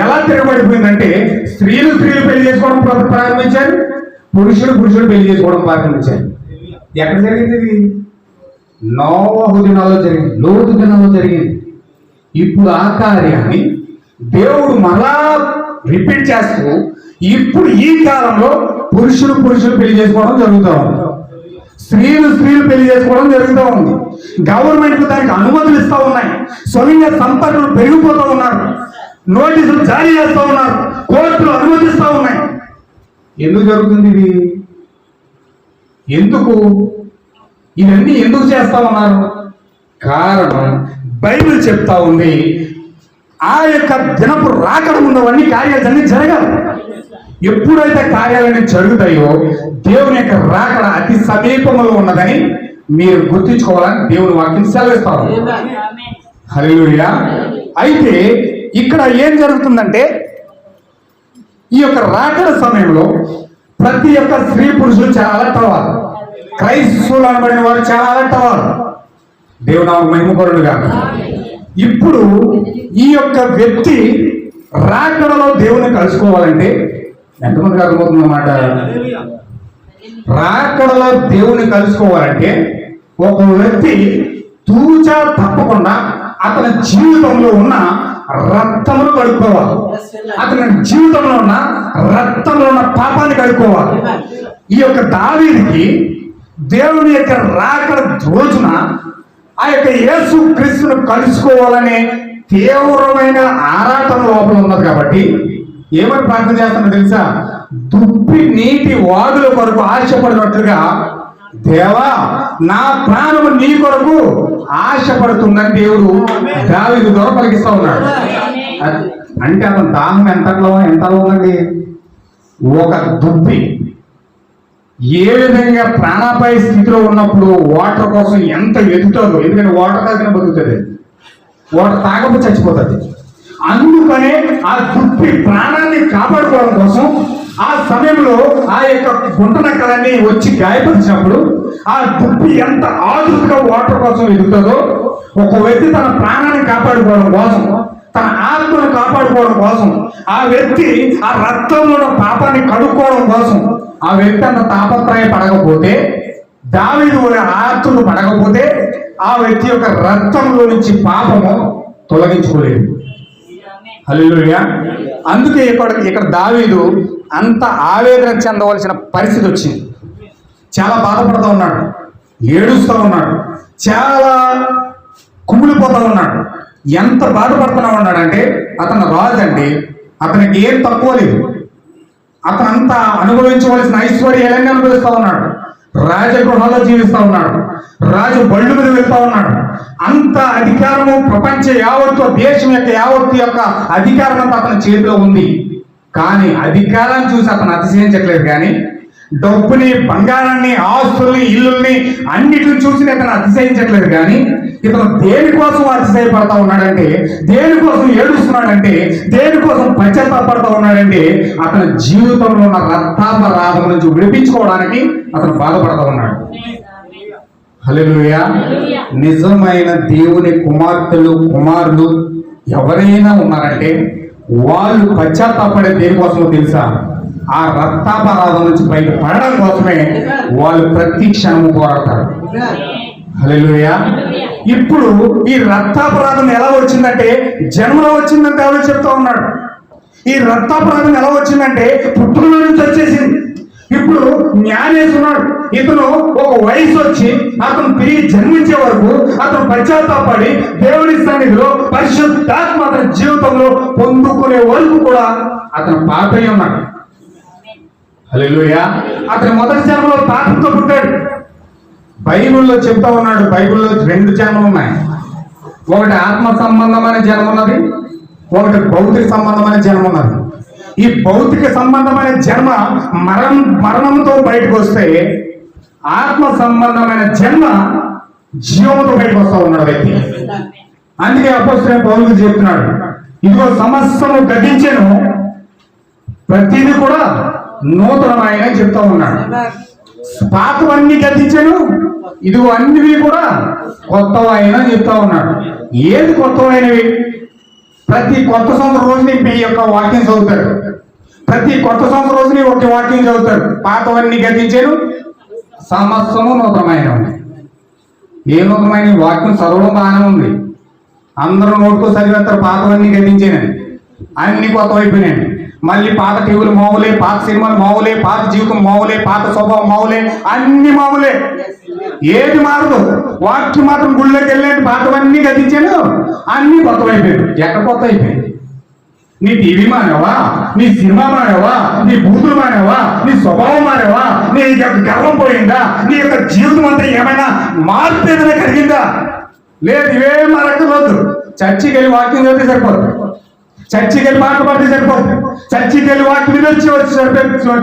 ఎలా తిరగబడిపోయిందంటే స్త్రీలు పెళ్లి చేసుకోవడం ప్రారంభించారు, పురుషుడు పెళ్లి చేసుకోవడం ప్రారంభించారు. ఎక్కడ జరిగింది ఇది? నోవహు దినాల్లో జరిగింది, లోతు దినాల్లో జరిగింది. ఇప్పుడు ఆ కార్యాన్ని దేవుడు మరలా రిపీట్ చేస్తూ ఇప్పుడు ఈ కాలంలో పురుషుడు పెళ్లి చేసుకోవడం జరుగుతూ ఉంది, స్త్రీలు పెళ్లి చేసుకోవడం జరుగుతూ ఉంది. గవర్నమెంట్ దానికి అనుమతులు ఇస్తూ ఉన్నాయి, స్వలింగ సంపర్కులు పెరిగిపోతూ ఉన్నారు, నోటీసులు జారీ చేస్తూ ఉన్నారు, కోర్టులు అనుమతిస్తూ ఉన్నాయి. ఎందుకు జరుగుతుంది ఇది? ఇవన్నీ ఎందుకు చేస్తా ఉన్నారు? కారణం బైబిల్ చెప్తా ఉంది, ఆ యొక్క దినపు రాకడ ఉన్నవన్నీ కార్యాలన్నీ జరగాలి. ఎప్పుడైతే కార్యాలన్నీ జరుగుతాయో దేవుని యొక్క రాకడ అతి సమీపంలో ఉన్నదని మీరు గుర్తించుకోవాలని దేవుని వాక్యం సెలవిస్తారు. హల్లెలూయా. అయితే ఇక్కడ ఏం జరుగుతుందంటే ఈ యొక్క రాకడ సమయంలో ప్రతి ఒక్క స్త్రీ పురుషులు చాలా అలర్ట్ అవ్వాలి, క్రైస్తవులు అనబడిన వారు చాలా అలర్ట్ అవ్వాలి. దేవుని నామమున మహిమ కలుగును గాక. ఇప్పుడు ఈ యొక్క వ్యక్తి రాకడలో దేవుని కలుసుకోవాలంటే ఎంతమందికి అర్థమవుతుందన్నమాట? రాకడలో దేవుని కలుసుకోవాలంటే ఒక వ్యక్తి తూచా తప్పకుండా అతని జీవితంలో ఉన్న రక్తమును కడుక్కోవాలి, అతని జీవితంలో ఉన్న రక్తంలో ఉన్న పాపాన్ని కడుక్కోవాలి. ఈ యొక్క దావీదుకి దేవుని యొక్క రాకడ రోజున ఆ యొక్క యేసు క్రీస్తును కలుసుకోవాలనే తీవ్రమైన ఆరాటం లోపల ఉన్నది కాబట్టి ఏమని ప్రార్థన చేస్తున్నా తెలుసా? దుప్పి నీటి వాగుల కొరకు ఆశపడినట్లుగా, దేవా నా ప్రాణము నీ కొరకు ఆశపడుతుందని దేవుడు దావీదు ద్వారా పలికిస్తా ఉన్నాడు. అంటే అతని దాహం ఎంతలో ఉందండి? ఒక దుప్పి ఏ విధంగా ప్రాణాపాయ స్థితిలో ఉన్నప్పుడు వాటర్ కోసం ఎంత వెతుకుతుందో, ఎందుకంటే వాటర్ తాగిన బతుకుతుంది, వాటర్ తాగకపోతే చచ్చిపోతుంది. అందుకనే ఆ దుప్పి ప్రాణాన్ని కాపాడుకోవడం కోసం ఆ సమయంలో ఆ యొక్క గుంటనక్కలన్నీ వచ్చి గాయపరిచినప్పుడు ఆ దుప్పి ఎంత ఆదుగా వాటర్ కోసం వెతుకుతుందో, ఒక వ్యక్తి తన ప్రాణాన్ని కాపాడుకోవడం కోసం, తన ఆత్మను కాపాడుకోవడం కోసం, ఆ వ్యక్తి ఆ రక్తంలో ఉన్న పాపాన్ని కడుక్కోవడం కోసం ఆ వ్యక్తి అంత తాపత్రయ పడకపోతే, దావీదు ఆత్మలు పడకపోతే ఆ వ్యక్తి యొక్క రక్తంలో నుంచి పాపము తొలగించుకోలేదు. హల్లెలూయా. అందుకే ఇక్కడ దావీదు అంత ఆవేదన చెందవలసిన పరిస్థితి వచ్చింది. చాలా బాధపడుతూ ఉన్నాడు, ఏడుస్తూ ఉన్నాడు, చాలా కుమిలిపోతూ ఉన్నాడు. ఎంత బాధపడుతూ ఉన్నాడంటే అతను రాజు అండి, అతనికి ఏం తక్కువ లేదు. అతను అంతా అనుభవించవలసిన ఐశ్వర్యాలన్నీ అనుభవిస్తూ ఉన్నాడు, రాజగృహాల్లో జీవిస్తూ ఉన్నాడు, రాజు బళ్ళు మీద వెళ్తా ఉన్నాడు. అంత అధికారము ప్రపంచ యావత్తు, దేశం యొక్క యావత్తు యొక్క అధికారం అంతా అతని చేతిలో ఉంది. కానీ అధికారాన్ని చూసి అతను అతిశయించట్లేదు. కానీ డబ్బుని, బంగారాన్ని, ఆస్తుల్ని, ఇల్లుల్ని అన్నిటిని చూసి అతను అతిశయించట్లేదు. కానీ ఇతను దేనికోసం అతిశయపడతా ఉన్నాడంటే, దేనికోసం ఏడుస్తున్నాడంటే, దేనికోసం పశ్చాత్తాపడతా ఉన్నాడంటే అతని జీవితంలో ఉన్న రక్తాపరాధం నుంచి విడిపించుకోవడానికి అతను బాధపడతా ఉన్నాడు. హల్లెలూయా. నిజమైన దేవుని కుమార్తెలు, కుమారులు ఎవరైనా ఉన్నారంటే వాళ్ళు పశ్చాత్తాపడే దేనికోసమో తెలుసా? ఆ రక్తాపరాధం నుంచి బయట పడడం కోసమే వాళ్ళు ప్రతి క్షణము పోరాడతారు. హల్లెలూయా. ఇప్పుడు ఈ రక్తాపరాధం ఎలా వచ్చిందంటే జన్మలో వచ్చిందని దేవుడు చెప్తా ఉన్నాడు. ఈ రక్తాపరాధం ఎలా వచ్చిందంటే పుట్టుకలో నుంచి వచ్చేసింది. ఇప్పుడు జ్ఞానేశ్వరుడు ఇతను ఒక వయసు వచ్చి అతను తిరిగి జన్మించే వరకు అతను పశ్చాత్తాపడి దేవుని సన్నిధిలో పరిశుద్ధాత్మ అతని జీవితంలో పొందుకునే వరకు కూడా అతను పాపై ఉన్నాడు. హల్లెలూయా. అతని మొదటి జన్మలో పాపంతో పుట్టాడు. బైబిల్లో చెప్తా ఉన్నాడు, బైబిల్లో 2 జన్మలు ఉన్నాయి. ఒకటి ఆత్మ సంబంధమైన జన్మ ఉన్నది, ఒకటి భౌతిక సంబంధమైన జన్మ ఉన్నది. ఈ భౌతిక సంబంధమైన జన్మ మరణంతో బయటకు వస్తే, ఆత్మ సంబంధమైన జన్మ జీవంతో బయటకు వస్తా ఉన్నాడు వ్యక్తి. అందుకే అపోస్తలుడైన పౌలు చెప్తున్నాడు, ఇదిగో సమస్తము గతించెను, ప్రతిదీ కూడా నూతనమైన చెప్తా ఉన్నాడు. పాతవన్నీ గతించెను, ఇదిగో అన్నివి కూడా కొత్తవైన చెప్తా ఉన్నాడు. ఏది కొత్తవైనవి? ప్రతి కొత్త సంవత్సరం రోజుని మీ యొక్క వాక్యం చదువుతారు, ప్రతి కొత్త సంవత్సరం రోజుని ఒక వాక్యం చదువుతారు. పాతవన్నీ గతించారు, సమస్తము నూతనమైన. ఏ నూతనమైన? వాక్యం చదవడం బాగానే ఉంది, అందరూ నోటుకు చదివేస్తారు పాతవన్నీ గతించానని, అన్ని కొత్త అయిపోయినాయండి. మళ్ళీ పాత టీవీలు మామూలే, పాత సినిమాలు మామూలే, పాత జీవితం మామూలే, పాత స్వభావం మామూలే, అన్ని మామూలే, ఏది మారదు. వాక్యం మాత్రం గుళ్ళోకి వెళ్ళండి, పాతవన్నీ గతించాను, అన్ని కొత్తవైపోయాయి. ఎక్కడ కొత్త అయిపోయింది? నీ టీవీ మానేవా, నీ సినిమా మానేవా, నీ బూతులు మానేవా, నీ స్వభావం మానేవా, నీ యొక్క గర్వం పోయిందా, నీ యొక్క జీవితం అంతా ఏమైనా మార్పు ఏదైనా కలిగిందా? లేదు, ఇవేం మారక్కర్లేదు. చర్చికి వెళ్ళి వాక్యం చదివితే సరిపోతుంది, చర్చికి వెళ్ళి పాట పాడితే సరిపోతుంది, చర్చికి వెళ్ళి వాక్యం మీద వచ్చి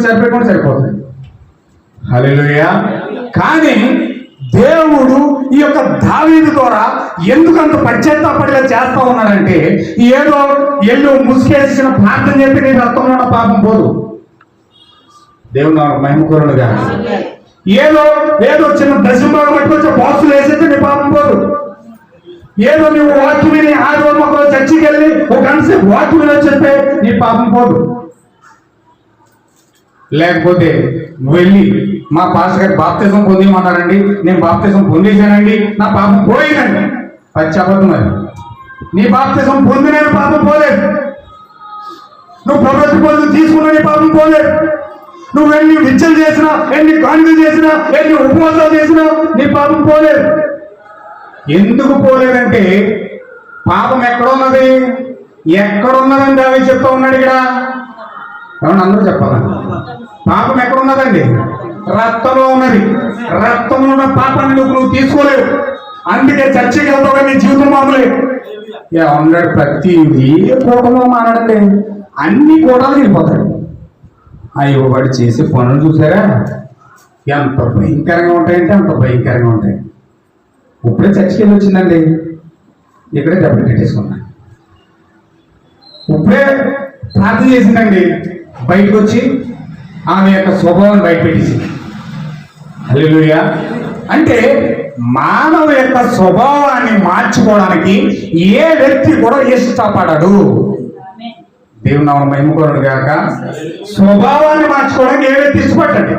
సరిపోకుండా సరిపోతుంది. హల్లెలూయా. కానీ దేవుడు ఈ యొక్క దావీదు ద్వారా ఎందుకంత పశ్చాత్తాపడేలా చేస్తా ఉన్నాడంటే, ఏదో ఎల్లు ముసుకేసిన ప్రార్థన చెప్పి నీ రక్తంలో ఉన్న పాపం పోదు. దేవుడు నాకు మహిమకూరుడుగా. ఏదో చిన్న దశంభాగం పట్టుకొచ్చే బాక్సులు వేసేస్తే నీ పాపం పోదు. ఏదో నువ్వు వాక్యం విని ఆదివారం ఒక చర్చికి వెళ్ళి ఒక గంట వాక్యం విని చెప్పే నీ పాపం పోదు. లేకపోతే నువ్వు వెళ్ళి మా పాస్టర్ గారు బాప్తిజం పొందేమన్నారండి, నేను బాప్తిజం పొందేశానండి, నా పాపం పోయిందండి, పచ్చి అబద్ధం. మరి నీ బాప్తిజం పొందిన పాపం పోలేదు. నువ్వు ప్రపంచ పనులు తీసుకున్న నీ పాపం పోలేదు. నువ్వు ఎన్ని విద్యలు చేసినా, ఎన్ని కానుకలు చేసినా, ఎన్ని ఉపవాసాలు చేసినా నీ పాపం పోలేదు. ఎందుకు పోలేదంటే పాపం ఎక్కడున్నది? ఎక్కడున్నదని దావీదు చెప్తా ఉన్నాడు ఇక్కడ. ఏమన్నా అందరూ చెప్పాలండి. పాపం ఎక్కడున్నదండి? రక్తంలో ఉన్నది. రక్తంలో ఉన్న పాపాన్ని నువ్వు తీసుకోలేవు. అందుకే చర్చకి వెళ్తావు కానీ నీ జీవితం మామూలే. ఉన్నాడు ప్రతి ఏ కూటమో మాట్లాడండి, అన్ని కూటాలు వెళ్ళిపోతాడు. అయ్యో వాడు చేసే పనులు చూసారా ఎంత భయంకరంగా ఉంటాయంటే అంత భయంకరంగా ఉంటాయి. ఇప్పుడే చర్చికి వెళ్ళి వచ్చిందండి, ఇక్కడే దెబ్బలు పెట్టేసుకున్నా. ఇప్పుడే ప్రార్థన చేసిందండి, బయటకు వచ్చి ఆమె యొక్క స్వభావాన్ని బయట పెట్టేసింది. హల్లెలూయా. అంటే మానవ యొక్క స్వభావాన్ని మార్చుకోవడానికి ఏ వ్యక్తి కూడా ఇష్టపడడు. దేవుని నామమున మహిమకరుడు గాక. స్వభావాన్ని మార్చుకోవడానికి ఏ వ్యక్తి ఇష్టపడ్డాడు?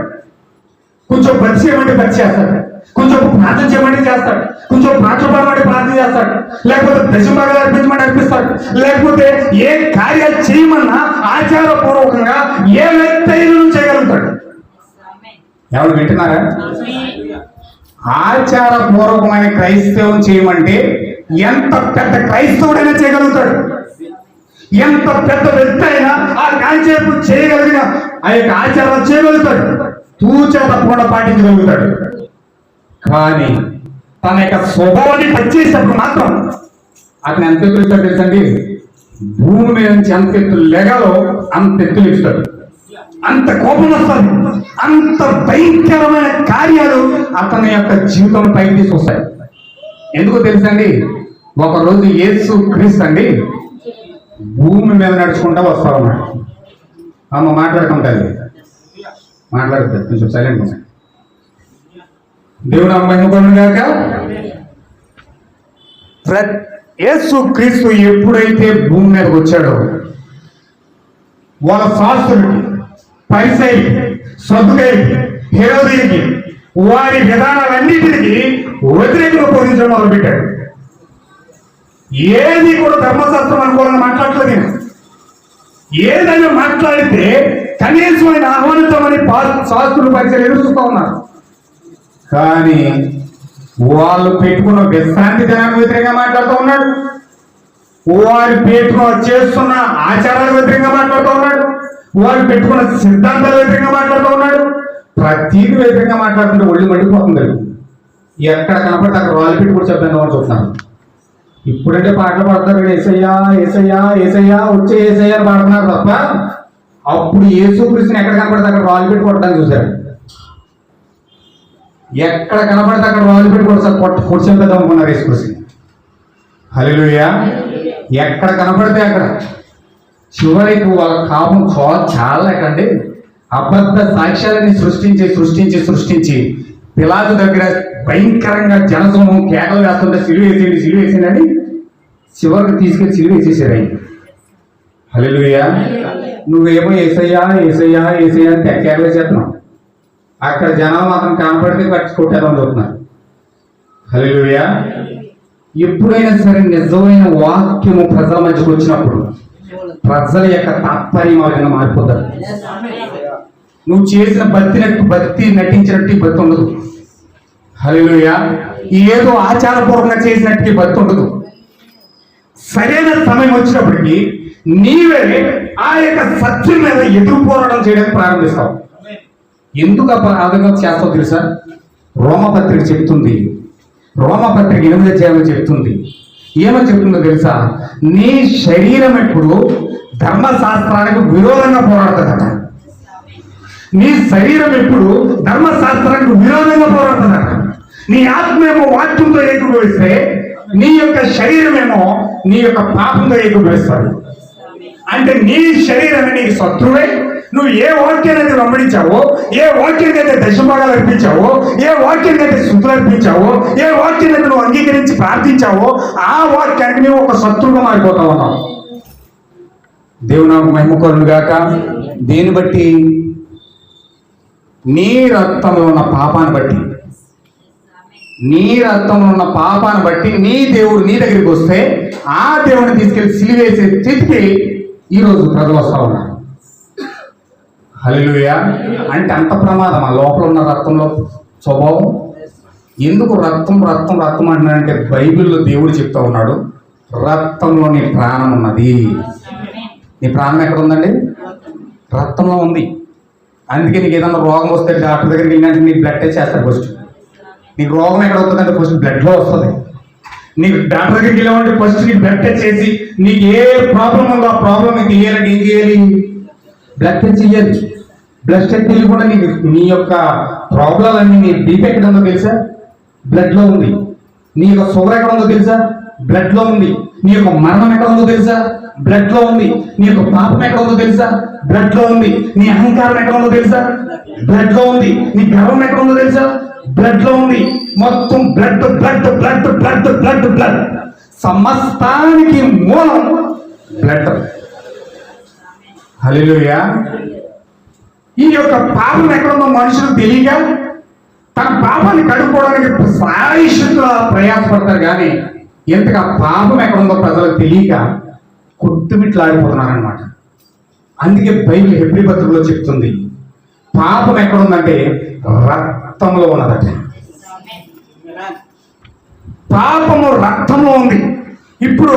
కొంచెం భక్తి చేయమంటే భక్తి చేస్తాడు, కొంచెం ప్రార్థన చేయమంటే చేస్తాడు, కొంచెం ప్రార్థన ప్రార్థన చేస్తాడు, లేకపోతే దశభాగాలు అర్పించమంటే అర్పిస్తాడు, లేకపోతే ఏ కార్యాలు చేయమన్నా ఆచారపూర్వకంగా ఏ వ్యక్తి చేయగలుగుతాడు. ఎవరు వింటున్నారా? ఆచారపూర్వకమైన క్రైస్తవం చేయమంటే ఎంత పెద్ద క్రైస్తవుడైనా చేయగలుగుతాడు. ఎంత పెద్ద వ్యక్తి అయినా ఆ కాన్సెప్ట్ చేయగలిగిన ఆ యొక్క ఆచారాలు చేయగలుగుతాడు, తూచా తప్పకుండా పాటించగలుగుతాడు. కానీ తన యొక్క స్వభావాన్ని టచ్ చేసినప్పుడు మాత్రం అతను ఎంత ఎత్తులు ఇస్తాడు తెలుసండి? భూమి మీద నుంచి అంత ఎత్తులు లెగాలో అంత ఎత్తులు ఇస్తాడు. అంత కోపం వస్తుంది, అంత భయంకరమైన కార్యాలు అతని యొక్క జీవితం పైకి తీసుకొస్తాయి. ఎందుకో తెలుసండి? ఒకరోజు యేసు క్రీస్తు అండి భూమి మీద నడుచుకుంటా వస్తా ఉన్నాడు. అమ్మ మాట్లాడుకుంటుంది, మాట్లాడుతుంది, కొంచెం సైలెంట్ ఉంది. దేవుడు అమ్మాయి గాక. యేసు క్రీస్తు ఎప్పుడైతే భూమి మీదకి వచ్చాడో వాళ్ళ శాస్త్రులకి, పరిసయ్యులకి, సద్దుకయ్యులకి, హేరోదీయులకి వారి విధానాలన్నిటికీ వ్యతిరేకంగా బోధించడం మొదలుపెట్టాడు. ఏది కూడా ధర్మశాస్త్రం అనుకోవాలని మాట్లాడలేదు. ఏదైనా మాట్లాడితే కనీసం ఆయన ఆహ్వానిస్తామని శాస్త్రులు పరిచయం ఎదురుస్తూ ఉన్నారు. కానీ వాళ్ళు పెట్టుకున్న విశ్రాంతి దినానికి వ్యతిరేకంగా మాట్లాడుతూ ఉన్నాడు. వారు పెట్టుకున్న చేస్తున్న ఆచారాలకు వ్యతిరేకంగా మాట్లాడుతూ ఉన్నాడు. వారు పెట్టుకున్న సిద్ధాంతాల వ్యతిరేకంగా మాట్లాడుతూ ఉన్నాడు. ప్రతీది వ్యతిరేకంగా మాట్లాడుతుంటే ఒళ్ళు మండిపోతుంది. ఎక్కడ కనపడితే అక్కడ రాళ్ళు పెట్టి కూడా చెప్తాను వాళ్ళు చూస్తున్నాను. ఇప్పుడంటే పాటలు పాడతారు, ఏసయ్యా ఏసయ్యా ఏసయ్యా వచ్చే ఏసయ్యా అని పాడుతున్నారు తప్ప అప్పుడు యేసుక్రీస్తుని ఎక్కడ కనపడితే అక్కడ రాళ్ళు పెట్టి కొట్టడానికి చూశారు. ఎక్కడ కనపడితే అక్కడ రాళ్ళు పెట్టి కొడతారు, పొడిచేద్దాం అనుకున్నారు యేసుక్రీస్తుని. హల్లెలూయా. ఎక్కడ కనపడితే అక్కడ చివరికి వాళ్ళ కాపం చాలా ఎక్కండి అబద్ధ సాక్ష్యాలని సృష్టించి పిలాతు దగ్గర భయంకరంగా జనసమూహం కేకలు వేస్తుంటే సిలువ వేసిందని చివరికి తీసుకెళ్లి సిలువ వేసేసారు ఆయన. హల్లెలూయా. నువ్వేమో ఏసయ్యా ఏసయ్యా ఏసయ్యా అని కేకలు వేసేస్తున్నావు, అక్కడ జనం మాత్రం కనపడితే కట్టి కొట్టేద్దాం చూస్తున్నారు. హల్లెలూయా. ఎప్పుడైనా సరే నిజమైన వాక్యము ప్రజల మధ్యకు వచ్చినప్పుడు ప్రజల యొక్క తాత్పర్యం వాళ్ళని మారిపోతారు. నువ్వు చేసిన భక్తి నటించినట్టు భక్తి ఉండదు. హల్లెలూయా. ఏదో ఆచారపూర్వకంగా చేసినట్టు భక్తి ఉండదు. సరైన సమయం వచ్చినప్పటికీ నీవే ఆ యొక్క సత్యం మీద ఎదురు పోరాటం చేయడానికి ప్రారంభిస్తావు. ఎందుకు అపరాధంగా చేస్తావు తెలుసా? రోమపత్రిక చెప్తుంది, రోమపత్రిక 8వ అధ్యాయం చెప్తుంది. ఏమని చెప్తుందో తెలుసా? నీ శరీరం ఎప్పుడు ధర్మశాస్త్రానికి విరోధంగా పోరాడుతుందట. నీ శరీరం ఎప్పుడు ధర్మశాస్త్రానికి విరోధంగా పోరాడుతుందట. నీ ఆత్మేమో వాక్యంతో ఏకీభవిస్తే నీ యొక్క శరీరమేమో నీ యొక్క పాపంతో ఏకీభవిస్తాడు. అంటే నీ శరీరమే నీకు శత్రువే. నువ్వు ఏ వాక్యాన్ని వెంబడించావో, ఏ వాక్యానికైతే దశభాగాలు అర్పించావో, ఏ వాక్యానికైతే శుద్ధులు అర్పించావో, ఏ వాక్యాన్ని నువ్వు అంగీకరించి ప్రార్థించావో ఆ వాక్యానికి నువ్వు ఒక శత్రువుగా మారిపోతా ఉన్నావు. దేవుని మహిమకరుడు గాక. దేని బట్టి? నీ రక్తంలో ఉన్న పాపాన్ని బట్టి, నీ రక్తంలో ఉన్న పాపాన్ని బట్టి నీ దేవుడు నీ దగ్గరికి వస్తే ఆ దేవుడిని తీసుకెళ్లి సిలివేసే స్థితికి ఈరోజు ప్రజలు వస్తూ ఉన్నారు. హల్లెలూయా. అంటే అంత ప్రమాదం ఆ లోపల ఉన్న రక్తంలో స్వభావం. ఎందుకు రక్తం రక్తం రక్తం అంటున్నాడంటే బైబిల్లో దేవుడు చెప్తా ఉన్నాడు, రక్తంలో నీ ప్రాణం ఉన్నది. నీ ప్రాణం ఎక్కడ ఉందండి? రక్తంలో ఉంది. అందుకే నీకు ఏదైనా రోగం వస్తే డాక్టర్ దగ్గరికి వెళ్ళినట్టు నీకు బ్లడ్ టెస్ట్ చేస్తారు. ఫస్ట్ నీకు రోగం ఎక్కడ వస్తుందంటే ఫస్ట్ బ్లడ్లో వస్తుంది. నీకు డాక్టర్ దగ్గరికి వెళ్ళామంటే ఫస్ట్ నీకు బ్లడ్ టెస్ట్ చేసి నీకు ఏ ప్రాబ్లం ఉందో ఆ ప్రాబ్లం నీకు తెలియాలంటే ఏం చేయాలి? బ్లడ్ టెస్ట్ చేయాలి. బ్లడ్ టెస్ట్ తెలియకుండా నీకు నీ యొక్క ప్రాబ్లం అన్ని నీ బీపీ ఎక్కడ ఉందో తెలుసా? బ్లడ్లో ఉంది. నీ యొక్క షుగర్ ఎక్కడ ఉందో తెలుసా? బ్లడ్లో ఉంది. నీ యొక్క మరణం ఎక్కడ ఉందో తెలుసా? బ్లడ్లో ఉంది. నీ యొక్క పాపం ఎక్కడ ఉందో తెలుసా? బ్లడ్లో ఉంది. నీ అహంకారం ఎక్కడ ఉందో తెలుసా? బ్లడ్లో ఉంది. నీ గర్వం ఎక్కడ ఉందో తెలుసా? బ్లడ్లో ఉంది. మొత్తం blood blood blood blood blood blood. సమస్తానికి మూలం బ్లడ్. హల్లెలూయా. ఈ యొక్క పాపం ఎక్కడుందో మనుషులు తెలియక తన పాపాన్ని కడుక్కోవడానికి సాయిషుగా ప్రయాసపడతారు, కానీ ఎంతగా పాపం ఎక్కడుందో ప్రజలకు తెలియక కొట్టుమిట్లాడిపోతున్నారనమాట. అందుకే బైబిల్ హెబ్రీ పత్రికలో చెప్తుంది, పాపం ఎక్కడుందంటే రక్తంలో ఉన్నదట. పాపము రక్తంలో ఉంది. ఇప్పుడు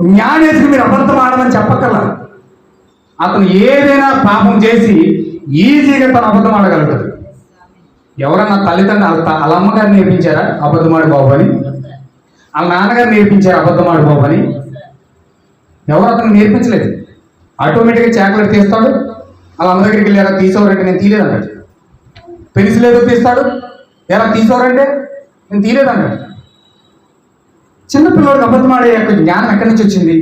జ్ఞానేసి మీరు అబద్ధం ఆడమని చెప్పగల, అతను ఏదైనా పాపం చేసి ఈజీగా తను అబద్ధం ఆడగలుగుతాడు. ఎవరన్నా తల్లిదండ్రులు వాళ్ళ అమ్మగారు నేర్పించారా అబద్ధమాడు బాబు అని? వాళ్ళ నాన్నగారు నేర్పించారు అబద్ధమాడు బాబు అని? ఎవరు అతను నేర్పించలేదు. ఆటోమేటిక్గా చాక్లెట్ తీస్తాడు, వాళ్ళ అమ్మ దగ్గరికి వెళ్ళి ఎలా తీసేవారంటే నేను తీయలేదంటాడు. పెన్సిల్ ఏదో తీస్తాడు, ఎలా తీసేవారంటే నేను తీయలేదంటాడు. చిన్నపిల్లడికి అబద్ధం ఆడే యొక్క జ్ఞానం ఎక్కడి నుంచి వచ్చింది?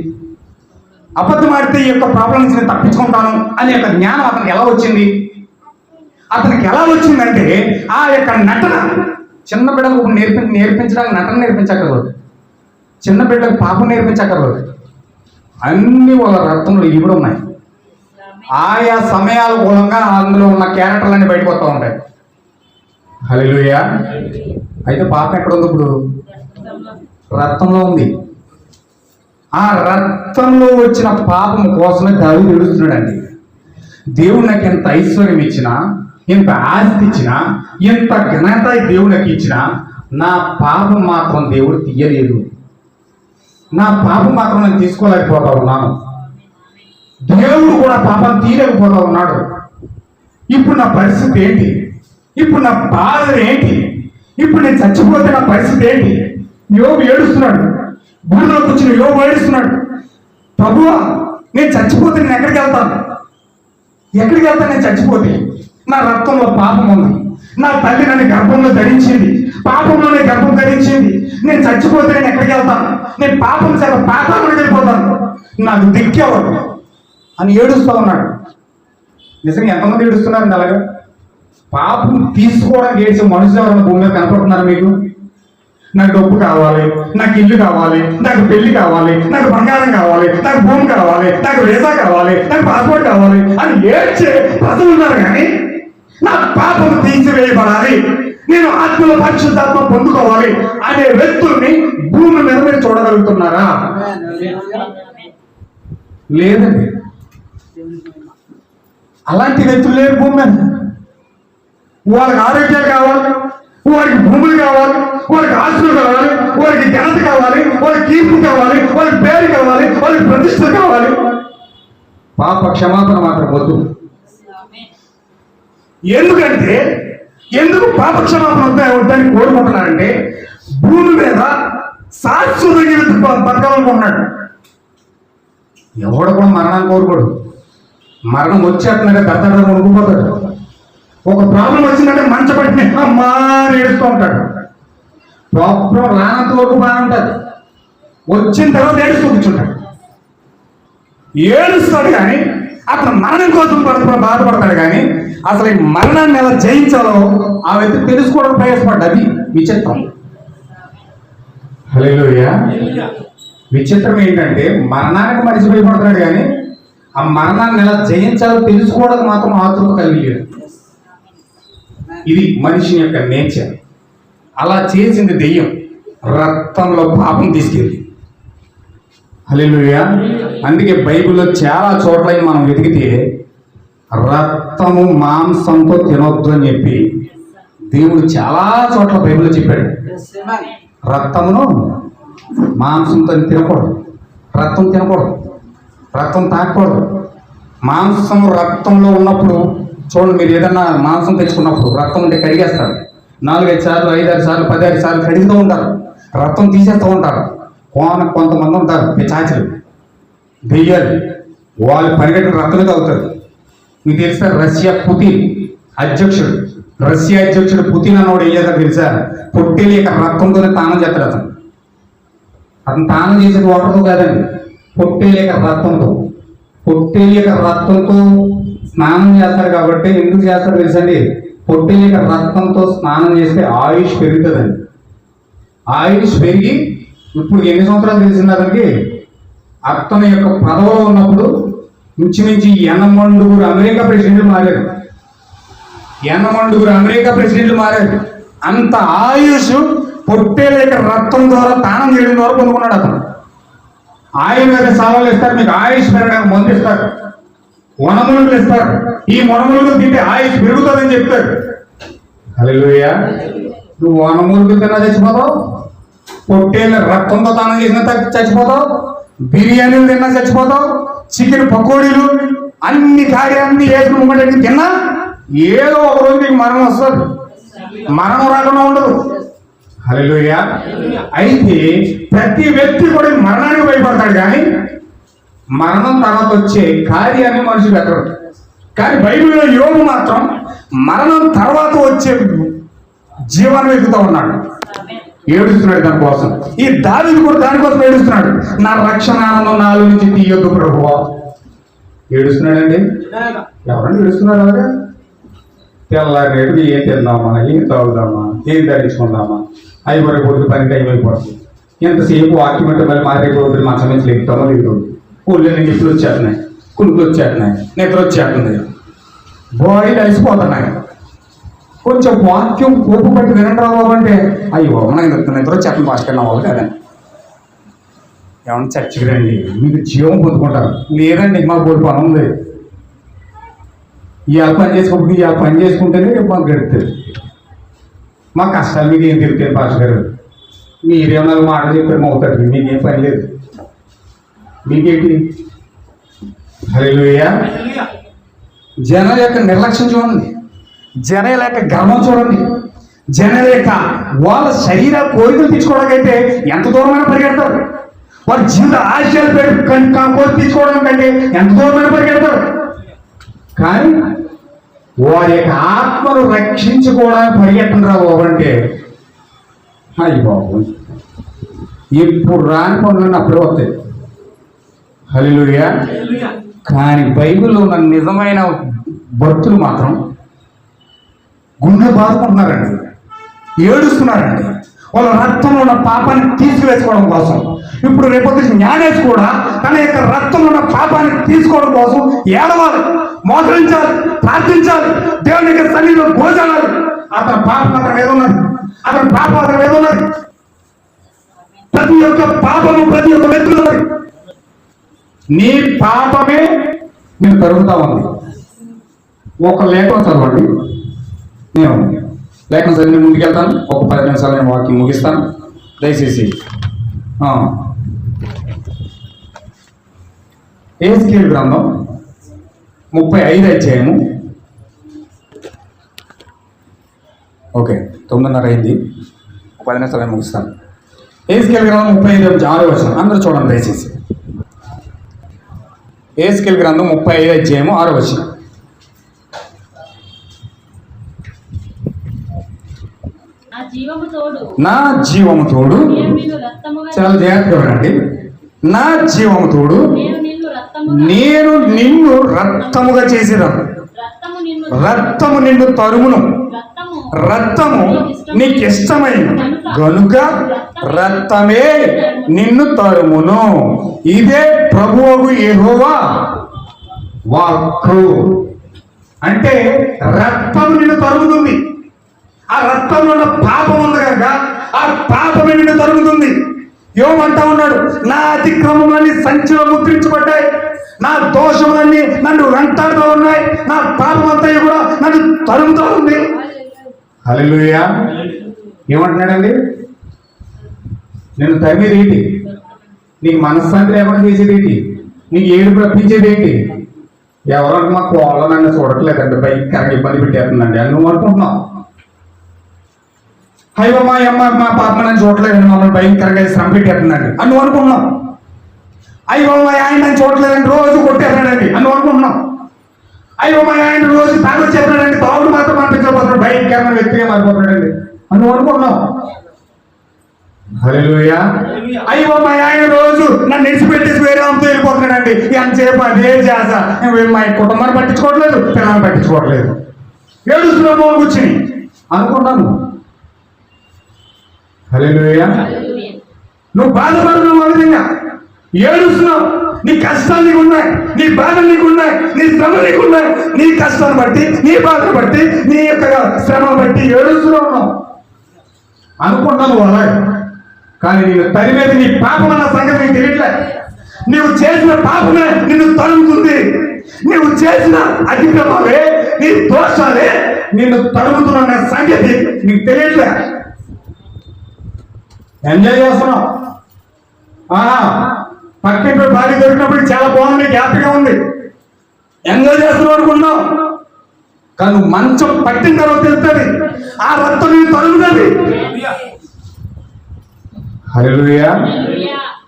అబద్ధం ఆడితే ఈ యొక్క ప్రాబ్లం నుంచి నేను తప్పించుకుంటాను అనే యొక్క జ్ఞానం అతనికి ఎలా వచ్చింది? అతనికి ఎలా వచ్చిందంటే ఆ యొక్క నటన. చిన్న బిడ్డలకు నేర్పించడానికి నటన నేర్పించక్కర్లేదు, చిన్న బిడ్డలకు పాపం నేర్పించక్కర్లేదు. అన్ని వాళ్ళ రక్తంలో ఇవి ఉన్నాయి. ఆయా సమయాల మూలంగా అందులో ఉన్న క్యారెక్టర్లన్నీ బయటకు వస్తూ ఉంటాయి. హల్లెలూయా. అయితే పాపం ఎక్కడ ఉంది? ఇప్పుడు రక్తంలో ఉంది. ఆ రక్తంలో వచ్చిన పాపం కోసమే దావీదు ఏడుస్తున్నాడండి. దేవుడు నాకు ఎంత ఐశ్వర్యం ఇచ్చినా, ఎంత ఆస్తి ఇచ్చినా, ఎంత ఘనత దేవుడు నాకు ఇచ్చినా, నా పాపం మాత్రం దేవుడు తీయలేదు. నా పాపం మాత్రం నేను తీసుకోలేకపోతా ఉన్నాను. దేవుడు కూడా పాపం తీయలేకపోతా ఉన్నాడు. ఇప్పుడు నా పరిస్థితి ఏంటి? ఇప్పుడు నా బాధ ఏంటి? ఇప్పుడు నేను చచ్చిపోతే నా పరిస్థితి ఏంటి? యోబు ఏడుస్తున్నాడు. భూమిలో కూర్చుని యోబు ఏడుస్తున్నాడు, ప్రభువా నేను చచ్చిపోతే నేను ఎక్కడికి వెళ్తాను? ఎక్కడికి వెళ్తాను నేను చచ్చిపోతే? నా రక్తంలో పాపం ఉంది. నా తల్లి నన్ను గర్భంలో ధరించింది, పాపంలోనే గర్భం ధరించింది. నేను చచ్చిపోతే నేను ఎక్కడికి వెళ్తాను? నేను పాపం చేత పాతాళానికి వెళ్ళిపోతాను. నాకు దిక్కెవరు అని ఏడుస్తూ ఉన్నాడు. నిజంగా ఎంతమంది ఏడుస్తున్నారండి అలాగా? పాపం తీసుకోవడానికి ఏడ్చే మనుషులు ఎవరైనా భూమి మీద కనపడుతున్నారు మీకు? నాకు డబ్బు కావాలి, నాకు ఇల్లు కావాలి, నాకు పెళ్లి కావాలి, నాకు బంగారం కావాలి, నాకు భూమి కావాలి, నాకు వీసా కావాలి, నాకు పాస్పోర్ట్ కావాలి అని ఏడ్చే ప్రజలు ఉన్నారు. కానీ నా పాపం తీసివేయబడాలి, నేను ఆత్మలో పరిశుద్ధాత్మ పొందుకోవాలి అనే వ్యక్తుల్ని భూమి మీద మీరు చూడగలుగుతున్నారా? లేదండి. అలాంటి వ్యక్తులు లేరు భూమి మీద. వాళ్ళకి ఆరోగ్యాలు కావాలి, వారికి భూములు కావాలి, వారికి ఆస్తులు కావాలి, వారికి ఘనత కావాలి, వారికి కీర్తి కావాలి, వారికి పేరు కావాలి, వారికి ప్రతిష్ట కావాలి. పాప క్షమాపణ మాత్రం వద్దు. ఎందుకంటే ఎందుకు పాప క్షమాపణ వద్దని కోరుకుంటున్నారంటే భూమి మీద శాశ్వత జీవితం బతకాలనుకుంటున్నాడు. ఎవడు కూడా మరణాన్ని కోరుకోడు. మరణం వచ్చేస్తున్నాడే దత్తడ కొనుక్కుపోతాడు. ఒక ప్రాబ్లం వచ్చిందంటే మంచబడిన అమ్మా ఏడుస్తూ ఉంటాడు. ప్రాబ్లం రానంత వరకు బాగా ఉంటుంది, వచ్చిన తర్వాత ఏడుస్తూ కూర్చుంటాడు. ఏడుస్తాడు కానీ అతను మరణం కోసం బాధపడతాడు. కానీ అసలు ఈ మరణాన్ని ఎలా జయించాలో ఆ వ్యక్తి తెలుసుకోవడం ప్రయాసపడ్డా. అది విచిత్రం. హల్లెలూయా. విచిత్రం ఏంటంటే మరణానికి మనిషి భయపడుతున్నాడు, కానీ ఆ మరణాన్ని ఎలా జయించాలో తెలుసుకోవడానికి మాత్రం ఆతృత కలిగి లేదు. ఇది మనిషి యొక్క నేచర్. అలా చేసింది దెయ్యం. రక్తంలో పాపం తీసుకెళ్ళి హల్లెలూయా. అందుకే బైబిల్లో చాలా చోట్ల మనం వెతికితే రక్తము మాంసంతో తినొద్దు అని చెప్పి దేవుడు చాలా చోట్ల బైబిల్లో చెప్పాడు. రక్తమును మాంసంతో తినకూడదు, రక్తం తినకూడదు, రక్తం తాకూడదు. మాంసం రక్తంలో ఉన్నప్పుడు చూడండి, మీరు ఏదన్నా మాంసం తెచ్చుకున్నప్పుడు రక్తం ఉంటే కడిగేస్తారు. 4-5 సార్లు 5-6 సార్లు 10-6 సార్లు కడుగుతూ ఉంటారు, రక్తం తీసేస్తూ ఉంటారు. కొంతమంది ఉంటారు పిశాచులు, దెయ్యాలు, వాళ్ళు పరిగెట్టిన రక్తమే తాగుతారు. మీకు తెలుసా, రష్యా పుతిన్ అధ్యక్షుడు, రష్యా అధ్యక్షుడు పుతిన్ అన్నవాడు ఏం చేస్తాడు తెలుసా? పొట్టేలిక రక్తంతోనే తానం చేస్తాడు. అతను తానం చేసేది వాటర్తో కాదండి, పొట్టేలిక రక్తంతో. పొట్టేలిక రక్తంతో స్నానం చేస్తారు. కాబట్టి ఎందుకు చేస్తారు తెలుసండి? పొట్టేలిక రక్తంతో స్నానం చేస్తే ఆయుష్ పెరుగుతుందండి. ఆయుష్ పెరిగి ఇప్పుడు ఎన్ని సంవత్సరాలు తెలిసింది అతనికి? అతని యొక్క పదవిలో ఉన్నప్పుడు ఇంచుమించి 80 అమెరికా ప్రెసిడెంట్లు మారారు. 80 అమెరికా ప్రెసిడెంట్లు మారారు. అంత ఆయుష్ పొట్టేలేక రక్తం ద్వారా తానం చేయడం ద్వారా పొందుకున్నాడు అతను. ఆయుర్వేద సవాళ్ళు ఇస్తారు, మీకు ఆయుష్ పెరగడానికి మందు ఇస్తారు, వనములు ఇస్తారు. ఈ వనములు తింటే ఆయుష్ పెరుగుతుందని చెప్తారు. హల్లెలూయా. నువ్వు వనములు తిన్నా చచ్చిపోతావు, పొట్టేళ్ళ రక్తంతో తానం చేసినా చచ్చిపోతావు, బిర్యానీలు తిన్నా చచ్చిపోతావు, చికెన్ పకోడీలు అన్ని కార్యాలన్నీ వేసుకుని ముంగటి తిన్నా ఏదో ఒక రోజు నీకు మరణం వస్తుంది, మరణం రాకుండా ఉండదు. హల్లెలూయా. అయితే ప్రతి వ్యక్తి కూడా మరణానికి భయపడతాడు, కానీ మరణం తర్వాత వచ్చే కార్యాన్ని మనుషులు ఎక్కడ. కానీ బైబిల్లో యోబు మాత్రం మరణం తర్వాత వచ్చే జీవాన్ని వెతుకుతూ ఉన్నాడు, ఏడుస్తున్నాడు దానికోసం. ఈ దావీదు కూడా దానికోసం ఏడుస్తున్నాడు. నా రక్షణ నాలో నుంచి తీయొద్దు ప్రభువా. ఏడుస్తున్నాడండి. ఎవరన్నా ఏడుస్తున్నారు? అలాగే తెల్లారేడు ఏం తిందామా, ఏం తాగుదామా, ఏం ధరించుకుందామా, అవి వరకు పొద్దు పని టైం అయిపోతుంది. ఎంతసేపు వాక్యం అంటే మళ్ళీ మారేపోతుంది, మంచం నుంచి లేపుతామో లేదు, ఊళ్ళో నిప్పులు వచ్చేస్తున్నాయి, కునుకులు వచ్చేస్తున్నాయి, నిద్ర వచ్చేస్తుంది, బాడీలు అలసిపోతున్నాయి. కొంచెం వాక్యం కోపు పట్టి వినండి రావు అంటే అయ్యో మనకి నిద్ర వచ్చేస్తుంది భాస్కర్ వాళ్ళు కదండి. ఏమన్నా చర్చికి రండి, మీకు జీవం పొందుకుంటారు. లేదండి మాకు కోడి పని ఉంది, ఇవాళ పని చేసుకుంటుంది, ఇవాళ పని చేసుకుంటేనే రేపు మాకు గడుపుతుంది. మా కష్టాలు మీకు ఏం తిరుగుతాయి భాష గారు, మీరేమన్నా మాట చెప్పారు మౌతారు, మీకేం పని లేదు, మీకేంటి. హల్లెలూయా. జనాల యొక్క నిర్లక్ష్యం చూడండి, జనాల యొక్క గర్వం చూడండి, జనాల యొక్క వాళ్ళ శరీర కోరికలు తీసుకోవడానికైతే ఎంత దూరమైనా పరిగెడతారు. వాళ్ళ జీవిత ఆశయాలు కోరిక తీసుకోవడం కంటే ఎంత దూరమైనా పరిగెడతారు. కానీ వారి యొక్క ఆత్మను రక్షించుకోవడానికి పరిగెట్టడం రా బాబు అంటే అయ్యి బాబు ఎప్పుడు రాని పనులన్నీ అప్పుడే వస్తాయి. హల్లెలూయా. కానీ బైబిల్లో ఉన్న నిజమైన భక్తులు మాత్రం గుండె బాదుకుంటున్నారండి, ఏడుస్తున్నారండి. వాళ్ళ రక్తంలో ఉన్న పాపాన్ని తీసివేసుకోవడం కోసం. ఇప్పుడు రేపొద్దు జ్ఞానేష్ కూడా తన యొక్క రక్తంలో ఉన్న పాపాన్ని తీసుకోవడం కోసం ఏడవాలి, మోసరించాలి, ప్రార్థించాలి, దేవుని యొక్క సన్నిధిలో భోజనాలు. అతని పాపం అతను ఏదున్నది, అతని పాపం అతను ఏదున్నది, ప్రతి ఒక్క పాపము ప్రతి ఒక్క వ్యక్తులు ఉన్నది. నీ పాపమే నేను తరుగుతా ఉంది. ఒక లేఖనం చదవండి, నేను లేఖనం చదివి ముందుకెళ్తాను. ఒక 10 నిమిషాలు నేను వాకింగ్ ముగిస్తాను. దయచేసి యెహెజ్కేలు గ్రంథం 35 అధ్యాయము. ఓకే 9:30 అయింది, 10 నిమిషాలు నేను ముగిస్తాను. యెహెజ్కేలు గ్రంథం 35 వచనం అందరూ చూడండి దయచేసి. యెహెజ్కేలు గ్రంథం 35 అధ్యాయము 6వ వచనం. నా జీవము తోడు, చాలా జాగ్రత్తగా వినండి. నా జీవము తోడు నేను నిన్ను రక్తముగా చేసేదాను, రక్తము నిన్ను తరుమును, రక్తము నీకు ఇష్టమైంది గనుక రక్తమే నిన్ను తరుమును. ఇదే ప్రభువు యెహోవా వాక్కు. అంటే రక్తము నిన్ను తరుముతుంది. ఆ రక్తంలో ఉన్న పాపం ఉంది కనుక ఆ పాపమే నిన్ను తరుగుతుంది. యోబు అంటా ఉన్నాడు, నా అతిక్రమములన్నీ సంచిలో ముద్రించబడ్డాయి, నా దోషములన్నీ నన్ను వెంటాడుతూ ఉన్నాయి, నా పాపం అంతా కూడా నన్ను తరుముతూ ఉంది. హల్లెలూయా. ఏమంటున్నాడండి? నేను తరిమేది ఏంటి? నీకు మనశ్శాంతి లేకుండా చేసేది ఏంటి? నీకు ఏడుపు రప్పించేది ఏంటి? ఎవరో మా కోళ్ళ నన్ను చూడట్లేదండి, భయంకరంగా ఇబ్బంది పెట్టేస్తుందండి అని నువ్వు అనుకుంటున్నావు. అయ్యో మా అమ్మ మా పాప నన్ను చూడలేదండి, మమ్మల్ని భయంకరంగా శ్రమ పెట్టేస్తుందండి అని నువ్వు అనుకుంటున్నావు. అయ్యో మా ఆయన నన్ను చూడలేదండి, రోజు కొట్టేస్తాడండి అని నువ్వు అనుకుంటున్నావు. అయ్యో మా ఆయన రోజు తాగొచ్చేస్తాడండి, తాగుడు మాత్రం అనిపించబోతున్నాడు, భయంకరమైన వ్యక్తిగా మారిపోతున్నాడండి అని నువ్వు అనుకుంటున్నావు. హల్లెలూయా. అయ్యో మా ఆయన రోజు నన్ను విడిచిపెట్టేసి వేరే అమ్మతో వెళ్ళిపోతున్నాడండి, ఎంతసేపు అదే చేసా, మా కుటుంబాన్ని పట్టించుకోవట్లేదు, పిల్లల్ని పట్టించుకోవట్లేదు, ఏడుస్తున్నావు కూర్చుని అనుకున్నాను. హల్లెలూయా. నువ్వు బాధపడుతున్నావు, ఆ విధంగా ఏడుస్తున్నావు. నీ కష్టాలు నీకున్నాయి, నీ బాధలు నీకున్నాయి, నీ శ్రమ నీకున్నాయి. నీ కష్టాన్ని బట్టి, నీ బాధను బట్టి, నీ యొక్క శ్రమను బట్టి ఏడుస్తున్నావు అనుకుంటున్నావు అలాగే. కానీ నేను తరిమేది నీ పాపం అన్న సంగతి నీకు తెలియట్లే. నీవు చేసిన పాపమే నిన్ను తరుముతుంది. నీవు చేసిన అతిక్రమాలే, నీ దోషాలే నిన్ను తరుముతున్న సంగతి నీకు తెలియట్లే. ఎంజాయ్ చేస్తున్నావు. పక్కింటి భార్య దొరికినప్పుడు చాలా బాగుంది, హ్యాపీగా ఉంది, ఎంజాయ్ చేస్తున్నావు అనుకున్నావు. కానీ నువ్వు మంచం పట్టిన తర్వాత తెలుస్తుంది, ఆ రక్తం నేను తరుగుతుంది. హల్లెలూయా.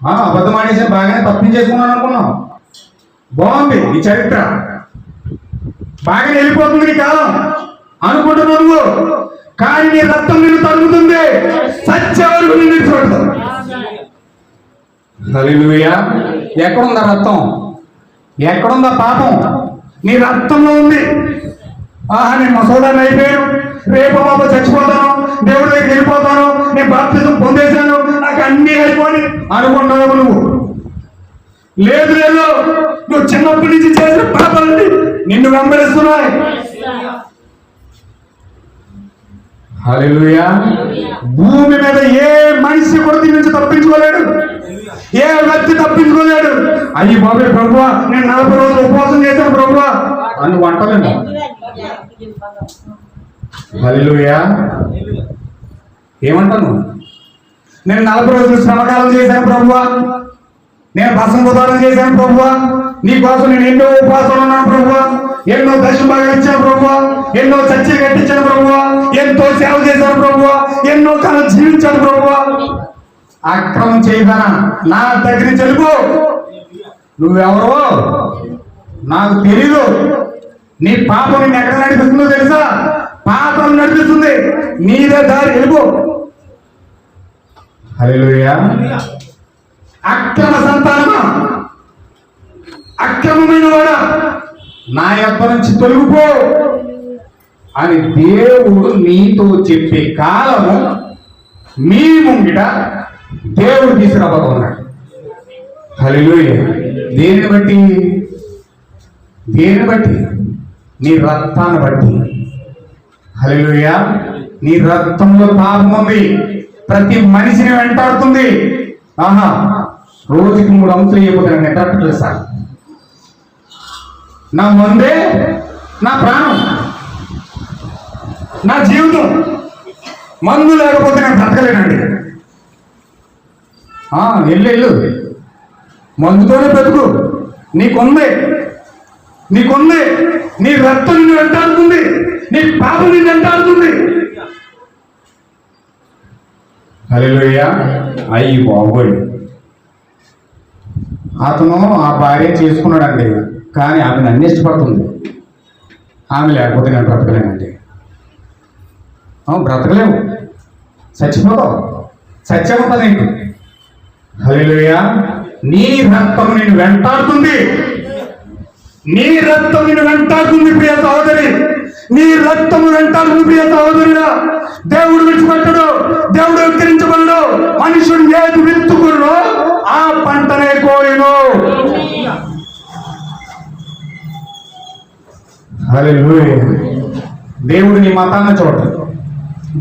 అబద్ధం ఆడేసి బాగానే తప్పించేసుకున్నాను అనుకున్నావు. బాగుంది నీ చరిత్ర, బాగానే వెళ్ళిపోతుంది నీ కాలం అనుకుంటున్నావు నువ్వు. కానీ నీ రక్తం నిన్ను తరుగుతుంది, సత్యవరకు నిన్ను చూడదు. హల్లెలూయా. ఎక్కడుందా రక్తం? ఎక్కడుందా పాపం? నీ రక్తంలో ఉంది. నేను మసోదాన్ని అయిపోయాను, రేపు బాబు చచ్చిపోతాను, దేవుడి దగ్గరికి వెళ్ళిపోతాను, నేను బాప్తిజం పొందేశాను, నాకు అన్ని అయిపోయి అనుకుంటున్నావు నువ్వు. లేదు లేదు, నువ్వు చిన్నప్పటి నుంచి చేసిన పాపాలని నిన్ను వెంబడిస్తున్నాయి. హల్లెలూయా. భూమి మీద ఏ మనిషి కూడా దీని నుంచి తప్పించుకోలేడు, ఏ వ్యక్తి తప్పించుకోలేడు. అయ్యి బాబే ప్రభువా, నేను 40 రోజులు ఉపవాసం చేశాను ప్రభువా అని వంటలేము. హల్లెలూయా. ఏమంటాను? నేను 40 రోజులు శ్రమకాలం చేశాను ప్రభువా, నేను భస్మోదానం చేశాను ప్రభువా, నీ కోసం నేను ఎన్నో ఉపవాసాలు ఉన్నాను ప్రభువా, ఎన్నో దశభాగాలు ఇచ్చాను ప్రభువా, ఎన్నో చర్చలు కట్టించాను ప్రభువా, ఎంతో సేవ చేశాను ప్రభువా, ఎన్నో కాలం జీవించాను ప్రభువా. అక్రమం చేయదానా నా దగ్గర తెలుగు, నువ్వెవరో నాకు తెలీదు. నీ పాపం నిన్ను ఎక్కడ నడిపిస్తుందో తెలుసా? పాపం నడిపిస్తుంది, నీదే దారి వెళ్ళిపో. హల్లెలూయా. అక్రమ సంతానమా, అక్రమమైన వాడా, నా యొద్ద నుంచి తొలగిపో అని దేవుడు నీతో చెప్పే కాలము మీ ముంగిట దేవుడు తీసుకురాబోతున్నాడు. హల్లెలూయా. దేనిని బట్టి? దేనిని బట్టి? నీ రక్తాన్ని బట్టి. హల్లెలూయా. నీ రక్తంలో పాపం ఉంది, ప్రతి మనిషిని వెంటాడుతుంది. రోజుకి 3 అంతులు అయిపోతాను నేను తప్పట్లేదు సార్. నా ముందే నా ప్రాణం, నా జీవితం. మందు లేకపోతే నేను బ్రతకలేనండి. వెళ్ళు, మందుతోనే బ్రతుకు. నీకుంది, నీకుంది. నీ రక్తం నిన్ను వెంటాడుతుంది, నీ పాపం నిన్ను వెంటాడుతుంది. హల్లెలూయా. అయ్యి బాబోయ్, అతను ఆ భార్య చేసుకున్నాడండి, కానీ ఆమె నన్ను ఇష్టపడుతుంది. ఆమె లేకపోతే నేను బ్రతకలేనండి. బ్రతకలేవు, చచ్చిపోతావు, సత్యం ఉంటుంది. హల్లెలూయా. నీ రక్తం నిన్ను వెంటాడుతుంది, నీ రక్తం నిన్ను వెంటాడుతుంది ప్రియ సహోదరి, నీ రక్తం వెంటాడుతుంది ప్రియ సహోదరుడా. దేవుడు విడిచిపెట్టడు, దేవుడు వికరించబడడు. మనుషుడు ఏది విత్తుకున్నాడో ఆ పంటనే కోయును. హల్లెలూయా. దేవుడు నీ మతాన్ని చూడడు,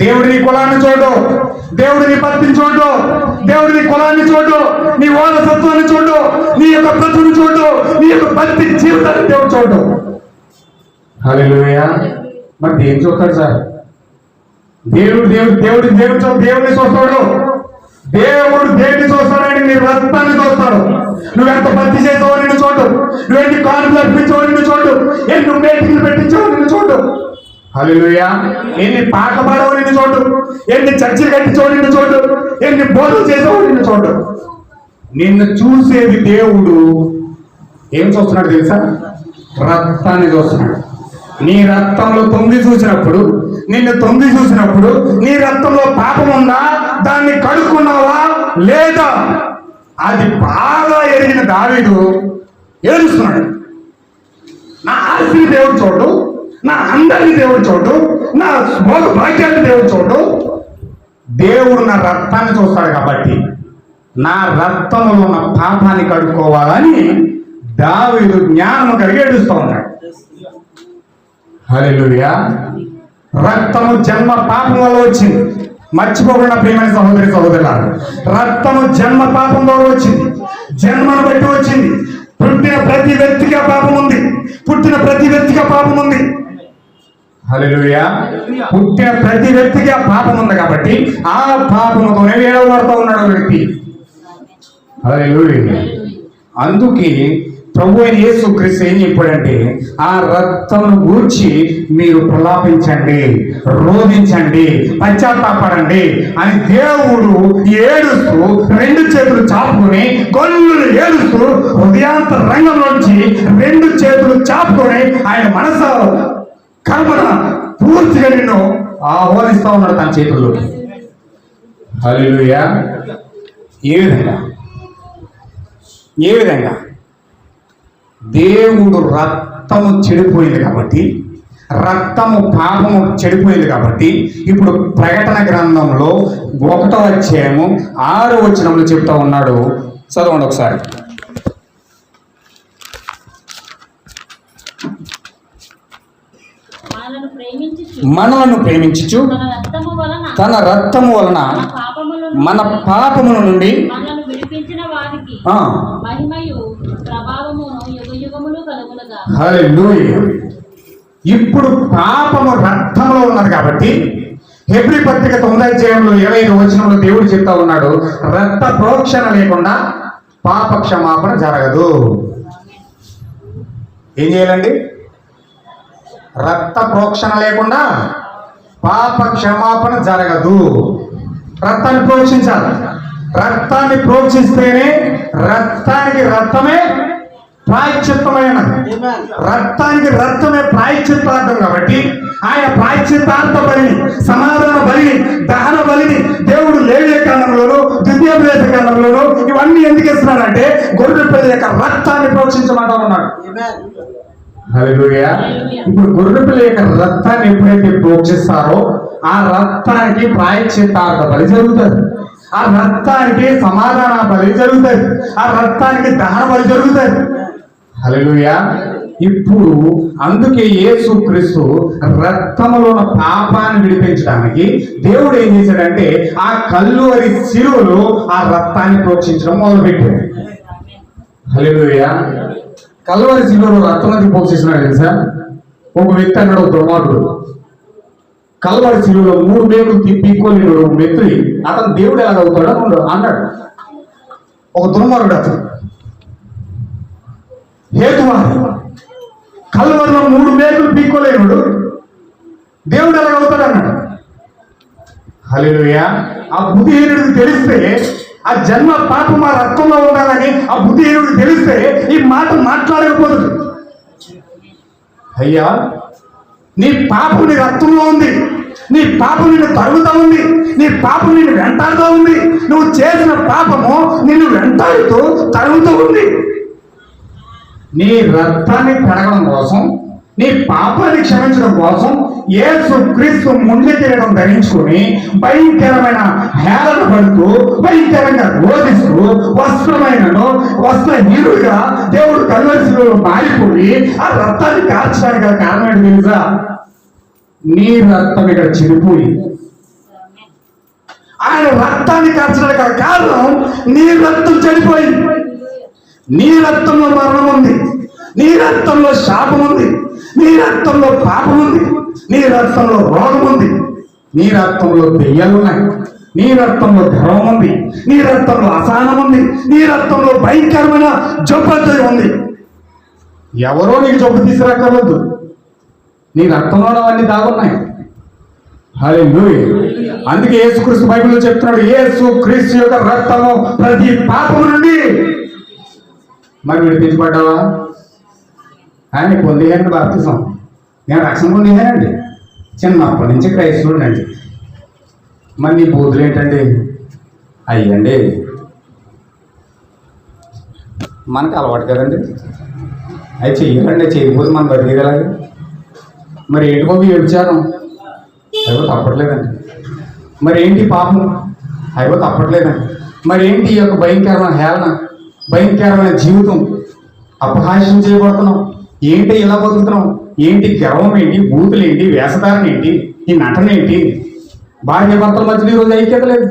దేవుడు నీ కులాన్ని చూడడు, దేవుడు నీ భక్తిని చూడడు, దేవుడు నీ కులాన్ని చూడు, నీ వారసత్వాన్ని చూడు, నీ యొక్క బ్రతుకుని చూడు, నీ యొక్క భక్తి జీవితాన్ని దేవుడు చూడు. హల్లెలూయా. మరి దేని చూస్తాడు సార్? దేవుడిని చూస్తాడు. దేవుడు దేన్ని చూస్తాడని నీ రక్తాన్ని చూస్తాడు. నువ్వెంత భక్తి చేసావో నిన్ను చూడు, నువ్వెన్ని కానుకలు అర్పించావో నిన్ను చూడు, ఎన్ని మేటికలు పెట్టించావో నిన్ను చూడు. హల్లెలూయా. ఎన్ని పాటలు పాడవో నిన్ను చూడు, ఎన్ని చర్చలు కట్టించావో నిన్ను చూడు, ఎన్ని బోధలు చేసావో నిన్ను చూడు. నిన్ను చూసేది దేవుడు ఏం చూస్తున్నాడు తెలుసా? రక్తాన్ని చూస్తున్నాడు. నీ రక్తంలో తొంగి చూసినప్పుడు, నిన్ను తొంగి చూసినప్పుడు నీ రక్తంలో పాపం ఉందా, దాన్ని కడుక్కున్నావా లేదా? అది బాగా ఎరిగిన దావీదు ఏడుస్తున్నాడు. నా ఆస్తిని దేవుడు చూడు, నా అందరిని దేవుడు చూడు, నా భోగ భాగ్యాన్ని దేవుడు చూడు. దేవుడు నా రక్తాన్ని చూస్తాడు కాబట్టి నా రక్తంలో ఉన్న పాపాన్ని కడుక్కోవాలని దావీదు జ్ఞానం కలిగి ఏడుస్తూ ఉన్నాడు. హల్లెలూయా. రక్తము జన్మ పాపం వల్ల వచ్చింది. మర్చిపోకుండా ప్రియమైన సహోదరి సహోదరులారా, రక్తము జన్మ పాపం ద్వారా వచ్చింది, జన్మను బట్టి వచ్చింది. పుట్టిన ప్రతి వ్యక్తిగా పాపం ఉంది, పుట్టిన ప్రతి వ్యక్తిగా పాపం ఉంది. హల్లెలూయా. పుట్టిన ప్రతి వ్యక్తిగా పాపం ఉంది కాబట్టి ఆ పాపముతోనే వేడబడుతూ ఉన్నాడు వ్యక్తి. హల్లెలూయా. అందుకే ప్రభు అయిన యేసుక్రీస్తు ఏం చెప్పాడంటే, ఆ రక్తమును గూర్చి మీరు ప్రలాపించండి, రోధించండి, పశ్చాత్తాపడండి అని దేవుడు ఏడుస్తూ రెండు చేతులు చాపుకొని గొల్లులు ఏడుస్తూ హృదయాంత రంగంలోంచి రెండు చేతులు చాపుకొని ఆయన మనసు కర్మన పూర్తిగా నిన్ను ఆహ్వానిస్తా ఉన్నాడు తన చేతుల్లోకి. హల్లెలూయా. ఏ విధంగా దేవుడు రక్తము చెడిపోయింది కాబట్టి, రక్తము పాపము చెడిపోయింది కాబట్టి ఇప్పుడు ప్రకటన గ్రంథంలో 1వ అధ్యాయము 6వ వచనంలో చెప్తా ఉన్నాడు. చదవండి ఒకసారి. మనలను ప్రేమించుచు తన రక్తము వలన మన పాపముల నుండి హల్లెలూయా. ఇప్పుడు పాపము రక్తంలో ఉన్నది కాబట్టి హెబ్రీ పత్రిక 9వ అధ్యాయంలో 25వ వచనంలో దేవుడు చెప్తా ఉన్నాడు, రక్త ప్రోక్షణ లేకుండా పాప క్షమాపణ జరగదు. ఏం చేయాలండి? రక్త ప్రోక్షణ లేకుండా పాప క్షమాపణ జరగదు. రక్తాన్ని ప్రోక్షించాలి. రక్తాన్ని ప్రోక్షిస్తేనే రక్తానికి రక్తమే ప్రాయశ్చిత్తమైనది. రక్తానికి రక్తమే ప్రాయశ్చిత్తార్థం కాబట్టి ఆయన ప్రాయశ్చిత్తార్థ బలిని, సమాధాన బలిని, దహన బలిని దేవుడు లేవియ కాలంలోను, ద్వితీయోపదేశ కాలంలోను ఇవన్నీ ఎందుకు ఇస్తున్నాడంటే గొర్రె పిల్ల యొక్క రక్తాన్ని ప్రోక్షించమంటా ఉన్నాడు. హల్లెలూయా. ఇప్పుడు గొర్రె పిల్ల యొక్క రక్తాన్ని ఎప్పుడైతే ప్రోక్షిస్తారో ఆ రక్తానికి ప్రాయశ్చిత్తార్థ బలి జరుగుతుంది, ఆ రక్తానికి సమాధాన బలి జరుగుతుంది, ఆ రక్తానికి దహన బలి జరుగుతుంది. హల్లెలూయా. ఇప్పుడు అందుకే యేసుక్రీస్తు రక్తములో ఉన్న పాపాన్ని విడిపించడానికి దేవుడు ఏం చేశాడంటే ఆ కల్వరి శిలువలో ఆ రక్తాన్ని ప్రోక్షించడం మొదలుపెట్టాడు. హల్లెలూయా. కల్వరి శిలువలో రక్తం ప్రోక్షిస్తున్నాడు తెలుసా? ఒక వ్యక్తి అన్నాడు, ఒక దుర్మార్గుడు, కల్వరి శిలువలో 3 మేకులు పీక్కోలేడు వ్యక్తి, అతను దేవుడు ఎలాగవుతాడు అన్నాడు. ఒక దుర్మార్గుడు అతను హేతువాది, కల్వరిలో 3 మేకులు పీక్కోలేనుడు దేవుడు ఎలాగవుతాడు అన్నాడు. హల్లెలూయా. ఆ బుద్ధిహీనుడికి తెలిస్తే, ఆ జన్మ పాపం ఆ రక్తంలో ఉండాలని ఆ బుద్ధిహీనుడికి తెలిస్తే ఈ మాట మాట్లాడకపోతుంది. అయ్యా, నీ పాపం నీ రక్తంలో ఉంది, నీ పాపం నిన్ను తరుగుతూ ఉంది, నీ పాపం నిన్ను వెంటాడుతూ ఉంది, నువ్వు చేసిన పాపము నిన్ను వెంటాడుతూ తరుగుతూ ఉంది. నీ రక్తాన్ని కడగడం కోసం, నీ పాపాన్ని క్షమించడం కోసం యేసుక్రీస్తు ముందు కిరీటం ధరించుకుని భయంకరమైన హేళన పడుతూ, భయంకరంగా రోధిస్తూ, వస్త్రహీనుడిగా దేవుడు కల్వరి శిలువలో మారిపోయి ఆ రక్తాన్ని కార్చడానికి గల కారణం ఏంటి తెలుసా? నీ రక్తం ఇక్కడ చెడిపోయి ఆయన రక్తాన్ని కార్చడానికి గల కారణం నీ రక్తం చెడిపోయింది. నీ రక్తంలో మరణం ఉంది, నీ రక్తంలో శాపం ఉంది, నీ రక్తంలో పాపం ఉంది, నీ రక్తంలో రోగం ఉంది, నీ రక్తంలో దెయ్యాలు ఉన్నాయి, నీ రక్తంలో గర్వం ఉంది, నీ రక్తంలో అసహనం ఉంది, నీ రక్తంలో భయంకరమైన జబ్బు ఉంది. ఎవరో నీకు జబ్బు తీసుకురాకర్వద్దు, నీ రక్తంలో అవన్నీ దాగున్నాయి. హల్లెలూయా. అందుకే యేసుక్రీస్తు బైబిల్లో చెప్తున్నాడు, యేసుక్రీస్తు యొక్క రక్తము ప్రతి పాపము నుండి. మరి విడిపించబడ్డావా? ఆయన పొందేయండి బాప్తిసం. నేను రక్షణ పొందేయానండి, చిన్నప్పటి నుంచి క్రైస్తవుడండి. మరి నీ బూతులు ఏంటండి? అయ్యండి మనకు అలవాటు కదండి, అవి చెయ్యాలండి. చేయకపోతే మనం బతికేలాగా. మరి ఏంటి బాబు వ్యభిచారం? అయ్యో తప్పట్లేదండి. మరి ఏంటి పాపం? అయ్యో తప్పట్లేదండి. మరి ఏంటి ఈ యొక్క భయంకరమైన హేళన, భయంకరమైన జీవితం? అపహాస్యం చేయబడుతున్నాం. ఏంటి ఇలా బతుకుతున్నాం? ఏంటి గర్వం ఏంటి, బూతులు ఏంటి, వేషధారణ ఏంటి, ఈ నటన ఏంటి? భార్య భర్తల మధ్యలో ఈరోజు ఐక్యత లేదు.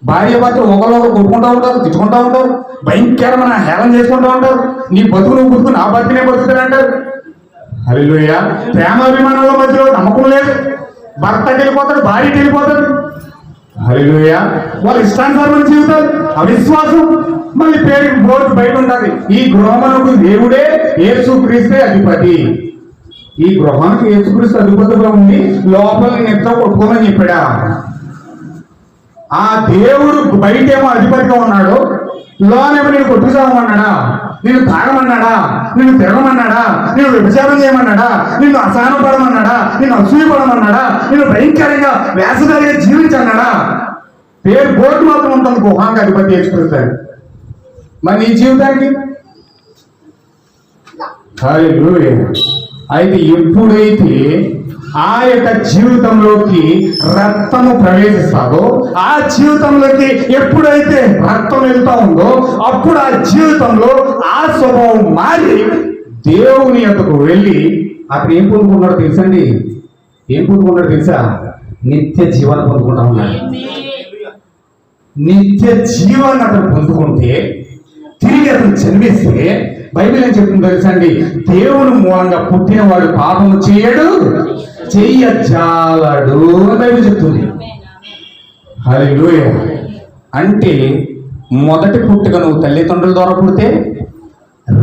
భార్య భర్తలు ఒకరినొకరు కొట్టుకుంటూ ఉంటారు, తిట్టుకుంటూ ఉంటారు, భయంకరమైన హేళన చేసుకుంటూ ఉంటారు. నీ బతుకు నువ్వు బతుకు, నా బతుకునే బతుకుతానంటారు. హల్లెలూయా. ప్రేమాభిమానాల మధ్యలో నమ్మకం లేదు. భర్త వెళ్ళిపోతాడు, భార్య వెళ్ళిపోతాడు. హల్లెలూయా. వాళ్ళ ఇష్టానుసారమైన జీవితాలు, అవిశ్వాసం. మళ్ళీ పేరు బోర్డు బయట ఉంటుంది, ఈ గృహమునకు దేవుడే యేసుక్రీస్తే అధిపతి. ఈ గృహానికి యేసుక్రీస్తు అధిపతిగా ఉండి లోపల నిద్ర కొట్టుకోమని చెప్పాడా? ఆ దేవుడు బయటేమో అధిపతిగా ఉన్నాడు, లోనేమో నేను కొట్టుకుసామన్నాడా, నిన్ను తాగమన్నాడా, నిన్ను తిరగమన్నాడా, నిన్ను వ్యభిచారం చేయమన్నాడా, నిన్ను అసహనం పడమన్నాడా, నిన్ను అసూయ పడమన్నాడా, నిన్ను భయంకరంగా వేసదారిగా జీవించన్నాడా? పేరు బోర్డు మాత్రం ఉంటుంది, గుహానికి అధిపతి యేసుక్రీస్తు. మరి నీ జీవితానికి? హల్లెలూయా. అయితే ఎప్పుడైతే ఆ యొక్క జీవితంలోకి రక్తము ప్రవేశిస్తాదో, ఆ జీవితంలోకి ఎప్పుడైతే రక్తం వెళ్తా ఉందో, అప్పుడు ఆ జీవితంలో ఆ స్వభావం మారి దేవుని యొక్కకు వెళ్ళి అతను ఏం పొందుకున్నాడో తెలుసండి? ఏం పొందుకున్నాడో తెలుసా? నిత్య జీవాన్ని పొందుకుంటా ఉన్నాడు. నిత్య జీవాన్ని అతను పొందుకుంటే, తిరిగి అతను జన్మిస్తే బైబిల్ ఏం చెప్తుంది తెలుసండి? దేవుని మూలంగా పుట్టిన వాడు పాపము చేయడు, చెయ్యజాలడు అని బైబిల్ చెప్తుంది. హల్లెలూయా. అంటే మొదటి పుట్టుక నువ్వు తల్లిదండ్రుల ద్వారా పుడితే,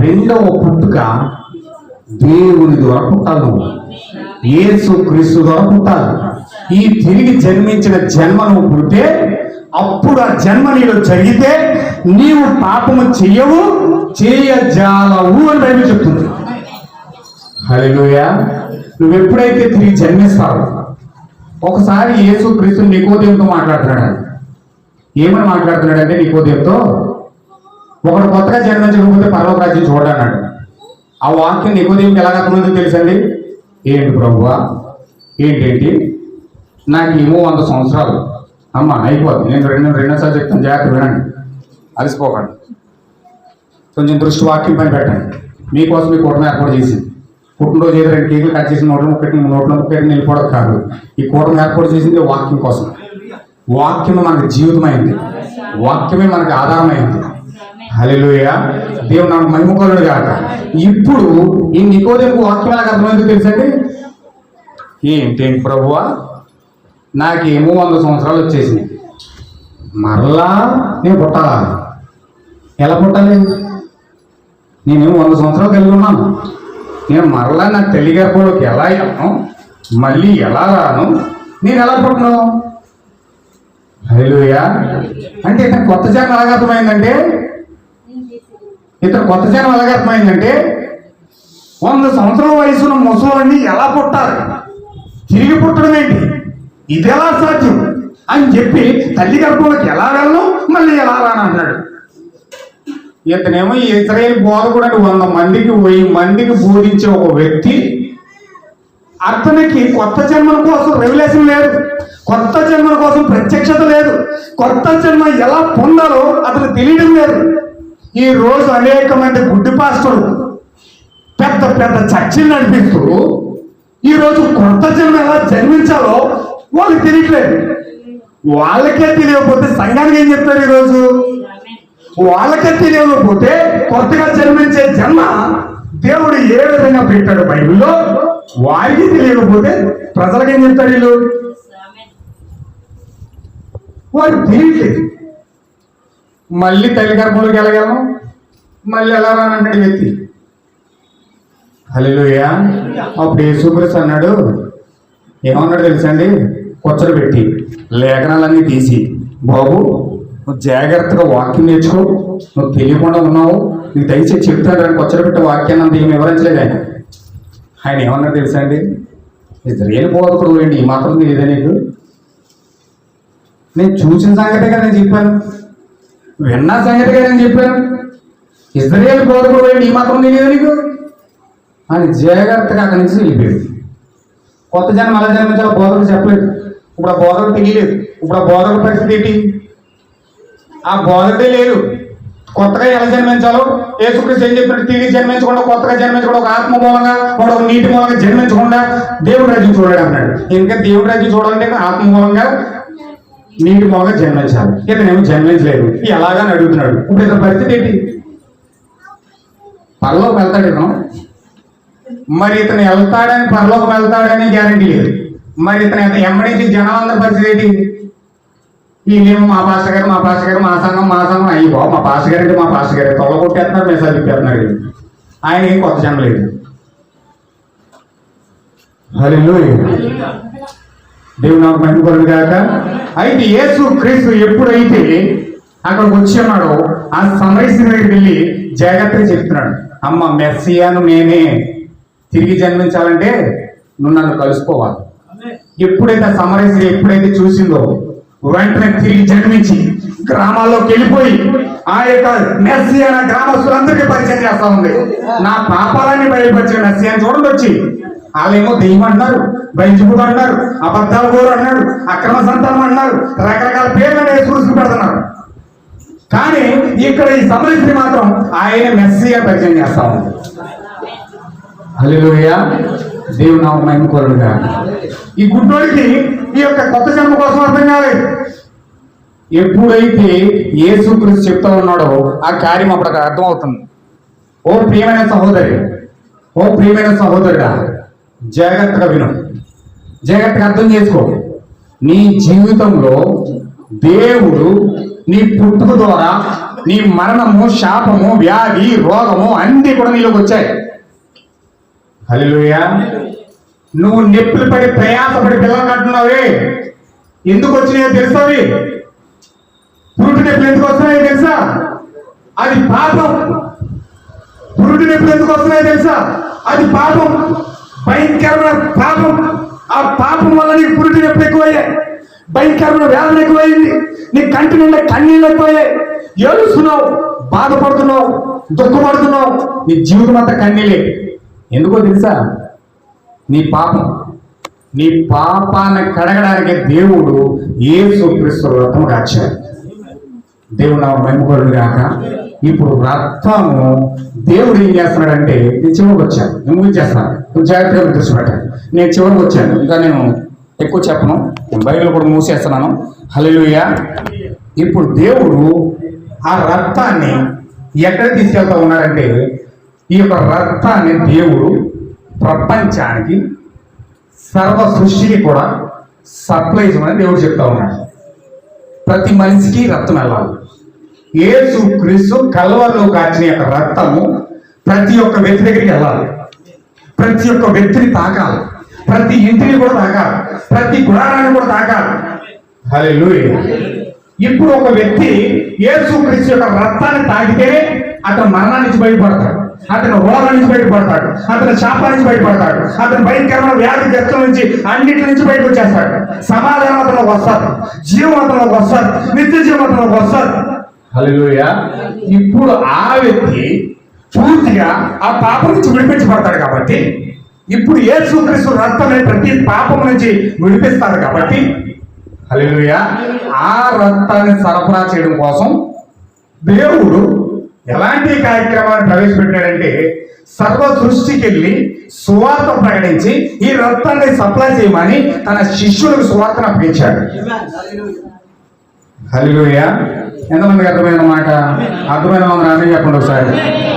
రెండవ పుట్టుక దేవుని ద్వారా పుట్టాలి. నువ్వు యేసుక్రీస్తు ద్వారా పుట్టాలి. ఈ తిరిగి జన్మించిన జన్మ నువ్వు పుడితే, అప్పుడు ఆ జన్మ నీలో జరిగితే నీవు పాపము చెయ్యవు, చేయజాలవు అని బైబిల్ చెప్తుంది. హల్లెలూయా. నువ్వు ఎప్పుడైతే తిరిగి జన్మిస్తావు, ఒకసారి యేసుక్రీస్తు నికోదేముతో మాట్లాడుతున్నాడు. ఏమని మాట్లాడుతున్నాడంటే, నికోదేముతో, ఒకడు కొత్తగా జన్మించకపోతే పరలోక రాజ్యం చూడన్నాడు. ఆ వాక్యం నికోదేముకి ఎలాగ అర్థమైందో తెలుసండి? ఏంటి ప్రభువా, ఏంటేంటి, నాకేమో 100 సంవత్సరాలు అమ్మ అయిపోద్ది. నేను రెండోసారి చెప్తాను, జాగ్రత్త వినండి, అలసిపోకండి. కొంచెం దృష్టి వాక్యం పని పెట్టండి. మీకోసం మీ కూటమి ఏర్పాటు చేసింది. పుట్టినరోజు ఏదో 2 కేకులు కట్ చేసి నోట్లో ముక్కటి వెళ్ళిపోవడం కాదు. ఈ కూటమి ఏర్పాటు చేసింది వాక్యం కోసం. వాక్యమే మనకు జీవితమైంది, వాక్యమే మనకు ఆధారమైంది. హల్లెలూయా. దేవుడు నాకు మహిమకరుడు కాక. ఇప్పుడు ఈ నికోదేముకు వాక్యం నాకు అర్థమైందో తెలుసండి? ఏంటేంటి ప్రభువా, నాకేమో 100 సంవత్సరాలు వచ్చేసినాయి, మరలా నేను పుట్టాలా? ఎలా పుట్టాలి? నేనేమో 100 సంవత్సరాలు కలిగి ఉన్నాను, నేను మరలా నా తల్లి గర్భంలోకి ఎలా వెళ్ళను, మళ్ళీ ఎలా రాను, నేను ఎలా పుట్టను? హల్లెలూయా. అంటే ఇతను కొత్త జన్మ ఎలాగ అర్థమైందంటే, 100 సంవత్సరాల వయసున్న ముసలాన్ని ఎలా పుట్టాలి, తిరిగి పుట్టడం ఏంటి, ఇది ఎలా సాధ్యం అని చెప్పి తల్లి గర్భంలోకి ఎలా వెళ్ళను, మళ్ళీ ఎలా రాను అన్నాడు. ఇతనేమో ఇజ్రాయేల్ బోధకుడు అంటే 100 మందికి 1000 మందికి బోధించే ఒక వ్యక్తి. అతనికి కొత్త జన్మల కోసం రెవల్యూషన్ లేదు, కొత్త జన్మల కోసం ప్రత్యక్షత లేదు, కొత్త జన్మ ఎలా పొందాలో అతను తెలియడం లేదు. ఈ రోజు అనేక మంది గుడ్డి పాస్టర్లు పెద్ద పెద్ద చర్చిలు నడిపిస్తూ ఈరోజు కొత్త జన్మ ఎలా జన్మించాలో వాళ్ళకి తెలియట్లేదు. వాళ్ళకే తెలియకపోతే సంఘానికి ఏం చెప్తారు ఈరోజు? వాళ్ళకే తెలియకపోతే కొత్తగా జన్మించే జన్మ దేవుడు ఏ విధంగా పెట్టాడు బైబిల్లో వారికి తెలియకపోతే ప్రజలకు ఏం చెప్తారు వీళ్ళు? వారికి తెలియట్లేదు. మళ్ళీ తల్లి గర్భంలోకి వెళ్ళగలను, మళ్ళీ ఎలా రానంటాడు వ్యక్తి. హల్లెలూయా. అప్పుడు యేసుక్రీస్తు అన్నాడు, ఏమన్నాడు తెలుసండి? కొచ్చలు పెట్టి లేఖనాలన్నీ తీసి, బాబు నువ్వు జాగ్రత్తగా వాక్యం నేర్చుకో, నువ్వు తెలియకుండా ఉన్నావు, నీకు దయచేసి చెప్తాడు అని కొచ్చలు పెట్టే వాక్యాన్ని అంత ఏమి వివరించలేదు ఆయన. ఆయన ఏమన్నాడు తెలుసా అండి? ఇజ్రాయేలు బోధకుడు ఏంటి ఈ మాత్రం తెలియదా నీకు? నేను చూసిన సంగతే కదా నేను చెప్పాను, విన్న సంగతిగా నేను చెప్పాను. ఇజ్రాయేలు బోధకుడు ఏంటి ఈ మాత్రం తెలియదా నీకు అని జాగ్రత్తగా అక్కడి నుంచి వెళ్ళిపోయాడు. కొత్త జన్మ అలా జన్మించాలో బోధకుడు చెప్పలేదు. ఇప్పుడు ఆ బోధకుడు తెలియలేదు. ఇప్పుడు ఆ బోధకుడు పరిస్థితి ఏంటి? ఆ బోధకుడే లేరు. కొత్తగా ఎలా జన్మించాలో యేసుక్రీస్తు ఏం చెప్పినట్టు తిరిగి జన్మించకుండా, కొత్తగా జన్మించకుండా, ఒక ఆత్మ మూలంగా, ఒక నీటి మూలంగా జన్మించకుండా దేవుడి రాజ్యం చూడాలి అన్నాడు. ఎందుకంటే దేవుడి రాజ్యం చూడాలంటే ఆత్మ మూలంగా, నీటి మూలంగా జన్మించాలి. ఇతనేమో జన్మించలేదు. ఎలాగని అడుగుతున్నాడు. ఇప్పుడు ఇతని పరిస్థితి ఏంటి? పరలోకి వెళ్తాడు ఇతను. మరి ఇతను వెళ్తాడని, పరలోకి వెళ్తాడని గ్యారంటీ లేదు. మరి ఇతను ఎమ్మడించి జనాలందరి పరిస్థితి ఏంటి? వీళ్ళేమో మా పాస్టర్ గారు, మా పాస్టర్ గారు, మా సంఘం అయ్యో మా పాస్టర్ గారు అంటే మా పాస్టర్ గారు తొల కొట్టేస్తున్నారు, మెసేజ్ చెప్పేస్తున్నారు. ఆయన ఏం కొత్త జనం లేదు. హల్లెలూయా. దేవుడు నాకు మహిమ కలుగు గాక. అయితే యేసు క్రీస్తు ఎప్పుడైతే అక్కడికి వచ్చి ఉన్నాడో ఆ సమరయ స్త్రీ దగ్గరికి వెళ్ళి జాగ్రత్తగా చెప్తున్నాడు, అమ్మ మెస్సియాను నేనే, తిరిగి జన్మించాలంటే నువ్వు నన్ను కలుసుకోవాలి. ఎప్పుడైతే ఆ సమరయ స్త్రీ ఎప్పుడైతే చూసిందో వెంటనే తిరిగి జన్మించి గ్రామాల్లోకి వెళ్ళిపోయి ఆ యొక్క మెస్సియా గ్రామస్తులందరికీ పరిచయం చేస్తా ఉంది. నా పాపాలన్నీ బయలుపరిచిన మెస్సియాని చూడండి వచ్చి. వాళ్ళేమో దెయ్యం అంటున్నారు, బయలుపుడు అంటున్నారు, అబద్ధాల గోరు అన్నాడు, అక్రమ సంతానం అన్నారు, రకరకాల పేర్లను యేసుక్రీస్తు పెడుతున్నారు. కానీ ఇక్కడ ఈ సమరయ స్త్రీ మాత్రం ఆయన మెస్సియా పరిచయం చేస్తా ఉంది. హల్లెలూయా. దేవుని నామమున మహిమ కలుగును గాక. ఈ గుడ్డోడికి ఈ యొక్క కొత్త జన్మ కోసం అర్థం కాలేదు. ఎప్పుడైతే యేసుక్రీస్తు చెప్తా ఉన్నాడో ఆ కార్యం అప్పుడు అర్థమవుతుంది. ఓ ప్రియమైన సహోదరి, ఓ ప్రియమైన సహోదరుడా, జాగ్రత్తగా విను, జాగ్రత్తగా అర్థం చేసుకో. నీ జీవితంలో దేవుడు నీ పుట్టుక ద్వారా నీ మరణము, శాపము, వ్యాధి, రోగము అన్నీ కూడా నీలోకి వచ్చాయి. హల్లెలూయా. నువ్వు నొప్పులు పడి ప్రయాసపడి పిల్లలు అంటున్నావే, ఎందుకు వచ్చినాయో తెలుసావి? పురుటి నొప్పులు ఎందుకు వస్తున్నాయో తెలుసా? అది పాపం. పురుటి నొప్పులు ఎందుకు వస్తున్నాయో తెలుసా? అది పాపం, భయంకరమైన పాపం. ఆ పాపం వల్ల నీకు పురుటి నొప్పులు ఎక్కువయ్యాయి, భయంకరమైన వేదన ఎక్కువైంది, నీ కంటి నిండా కన్నీళ్ళు ఎక్కువయ్యాయి, ఏడుస్తున్నావు, బాధపడుతున్నావు, దుఃఖపడుతున్నావు, నీ జీవితం అంతా కన్నీళ్ళే. ఎందుకో తెలుసా? నీ పాపం. నీ పాపాన్ని కడగడానికి దేవుడు యేసుక్రీస్తు రక్తం కాచాడు. దేవుడు నా మహిమ కలుగును గాక. ఇప్పుడు రక్తము దేవుడు ఏం చేస్తున్నాడంటే, నేను చివరికి వచ్చాను, నేను ముగించేస్తాను, నువ్వు జాగ్రత్తగా దృష్టి పెట్టాను. నేను చివరికి వచ్చాను, ఇంకా నేను ఎక్కువ చెప్పను, నేను బైబిల్ కూడా మూసేస్తున్నాను. హల్లెలూయా. ఇప్పుడు దేవుడు ఆ రక్తాన్ని ఎక్కడ తీసుకెళ్తా ఉన్నాడంటే, ఈ యొక్క రక్తాన్ని దేవుడు ప్రపంచానికి, సర్వ సృష్టికి కూడా సప్లై చేయమని దేవుడు చెప్తా ఉన్నాడు. ప్రతి మనిషికి రక్తం వెళ్ళాలి. యేసు క్రీస్తు కల్వరిలో కాచిన యొక్క రక్తము ప్రతి ఒక్క వ్యక్తి దగ్గరికి వెళ్ళాలి, ప్రతి ఒక్క వ్యక్తిని తాకాలి, ప్రతి ఇంటిని కూడా తాకాలి, ప్రతి గుడారాన్ని కూడా తాకాలి. హల్లెలూయా. ఇప్పుడు ఒక వ్యక్తి యేసు క్రీస్తు యొక్క రక్తాన్ని తాకితేనే అతను మరణాన్ని నుంచి బయటపడతాడు, అతను రోగం నుంచి బయటపడతాడు, అతను శాపం నుంచి బయటపడతాడు, అతను భయంకరమైన వ్యాధి గ్రస్తుల నుంచి అన్నిటి నుంచి బయటకు వచ్చేస్తాడు. సమాధానం అతను వస్తాడు, జీవం అతను వస్తాడు, నిత్య జీవం అతను వస్తాడు. హల్లెలూయా. ఇప్పుడు ఆ వ్యక్తి పూర్తిగా ఆ పాపం నుంచి విడిపించబడతాడు. కాబట్టి ఇప్పుడు యేసుక్రీస్తు రక్తమే ప్రతి పాపం నుంచి విడిపిస్తాడు. కాబట్టి హల్లెలూయా, ఆ రక్తాన్ని సరఫరా చేయడం కోసం దేవుడు ఎలాంటి కార్యక్రమాన్ని ప్రవేశపెట్టాడంటే, సర్వ సృష్టికి వెళ్ళి సువార్త ప్రకటించి ఈ రక్తాన్ని సప్లై చేయమని తన శిష్యులకు సువార్తను అప్పగించాడు. హల్లెలూయా. ఎంతమందికి అర్థమైన మాట? అర్థమైన వాళ్ళందరూ ఆమె చెప్పండి ఒకసారి.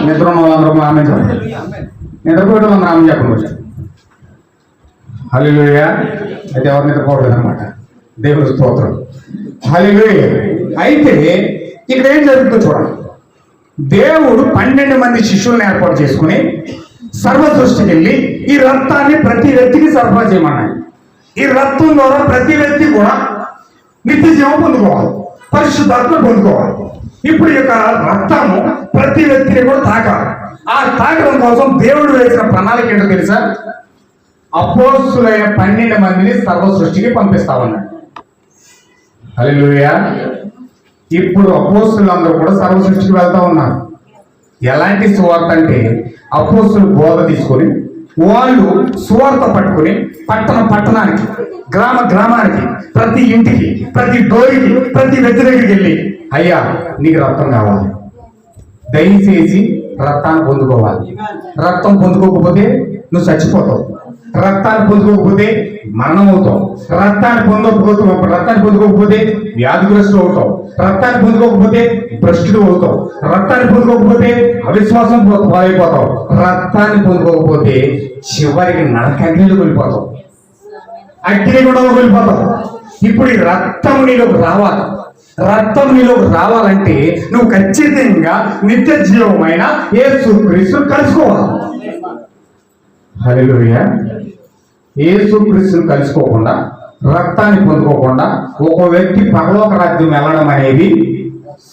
నిద్ర ఉన్న వాళ్ళందరూ ఆమె చెప్పండి. నిద్రపోయే వాళ్ళందరూ ఆమె చెప్పండి ఒకసారి. హల్లెలూయా. అయితే ఎవరు నిద్రపోవట్లేదు అనమాట. దేవుని స్తోత్రం. హల్లెలూయా. అయితే ఇక్కడ ఏం జరుగుతుందో చూడండి. దేవుడు 12 మంది శిష్యులను ఏర్పాటు చేసుకుని సర్వ సృష్టికి వెళ్ళి ఈ రక్తాన్ని ప్రతి వ్యక్తికి సరఫరా చేయమన్నాడు. ఈ రక్తం ద్వారా ప్రతి వ్యక్తి కూడా నిత్య జీవం పొందుకోవాలి, పరిశుద్ధాత్మ పొందుకోవాలి. ఇప్పుడు ఈ యొక్క రక్తము ప్రతి వ్యక్తిని కూడా తాకాలి. ఆ తాకడం కోసం దేవుడు వేసిన ప్రణాళిక ఏంటో తెలుసా? అపోస్తులైన 12 మందిని సర్వ సృష్టికి పంపిస్తా ఉన్నాడు. హల్లెలూయా. ఇప్పుడు అపోస్తులందరూ కూడా సర్వ సృష్టికి వెళ్తా ఉన్నారు. ఎలాంటి సువార్త అంటే అపోస్తులు బోధ తీసుకొని వాళ్ళు సువార్త పట్టుకుని పట్టణానికి, గ్రామానికి, ప్రతి ఇంటికి, ప్రతి డోరికి, ప్రతి వ్యక్తి దగ్గరికి వెళ్ళి, అయ్యా నీకు రక్తం కావాలి, దయచేసి రక్తాన్ని పొందుకోవాలి. రక్తం పొందుకోకపోతే నువ్వు చచ్చిపోతావు. రక్తాన్ని పొందుకోకపోతే మరణం అవుతావు. రక్తాన్ని పొందుకోకపోతే వ్యాధిగ్రస్తులు అవుతావు. రక్తాన్ని పొందుకోకపోతే భ్రష్టుడు అవుతావు. రక్తాన్ని పొందుకోకపోతే అవిశ్వాసం పాలైపోతావు. రక్తాన్ని పొందుకోకపోతే చివరికి నరకగ్నిలో వెళ్ళిపోతావు, అగ్నిగుండంలో వెళ్ళిపోతావు. ఇప్పుడు ఈ రక్తం నీలోకి రావాలి. రక్తం నీలోకి రావాలంటే నువ్వు ఖచ్చితంగా నిత్య జీవమైన యేసుక్రీస్తును కలుసుకోవాలి. హల్లెలూయా. యేసుక్రీస్తును కలుసుకోకుండా, రక్తాన్ని పొందుకోకుండా ఒక వ్యక్తి పరలోక రాజ్యం వెళ్ళడం అనేది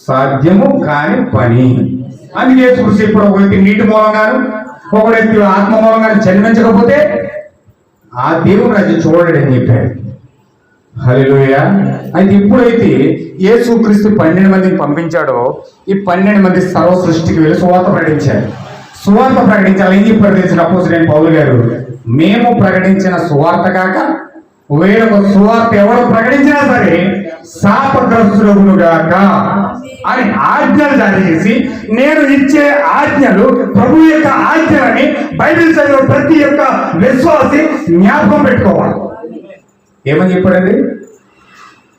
సాధ్యము కాని పని. అందుకే యేసుక్రీస్తు ఇప్పుడు ఒక వ్యక్తి నీటి మూలంగాను, ఒక వ్యక్తి ఆత్మ మూలంగాను జన్మించకపోతే ఆ దేవుని రాజ్యం చూడడని చెప్పాడు. హల్లెలూయా. అయితే ఇప్పుడైతే యేసుక్రీస్తు 12 మందిని పంపించాడో ఈ 12 మంది సర్వ సృష్టికి వెళ్ళి సువార్త ప్రకటించారు. సువార్త ప్రకటించాలి. ఏం చెప్పారు తెలిసిన అపోస్తలుడైన పౌలు గారు? మేము ప్రకటించిన సువార్త కాక వేరొక సువార్త ఎవరు ప్రకటించినా సరే శాపగ్రస్తులగును గాక అని ఆజ్ఞలు జారీ చేసి, నేను ఇచ్చే ఆజ్ఞలు ప్రభు యొక్క ఆజ్ఞలని బైబిల్ చదివే ప్రతి ఒక్క విశ్వాసి జ్ఞాపకం పెట్టుకోవాలి. ఏమని చెప్పాడండి?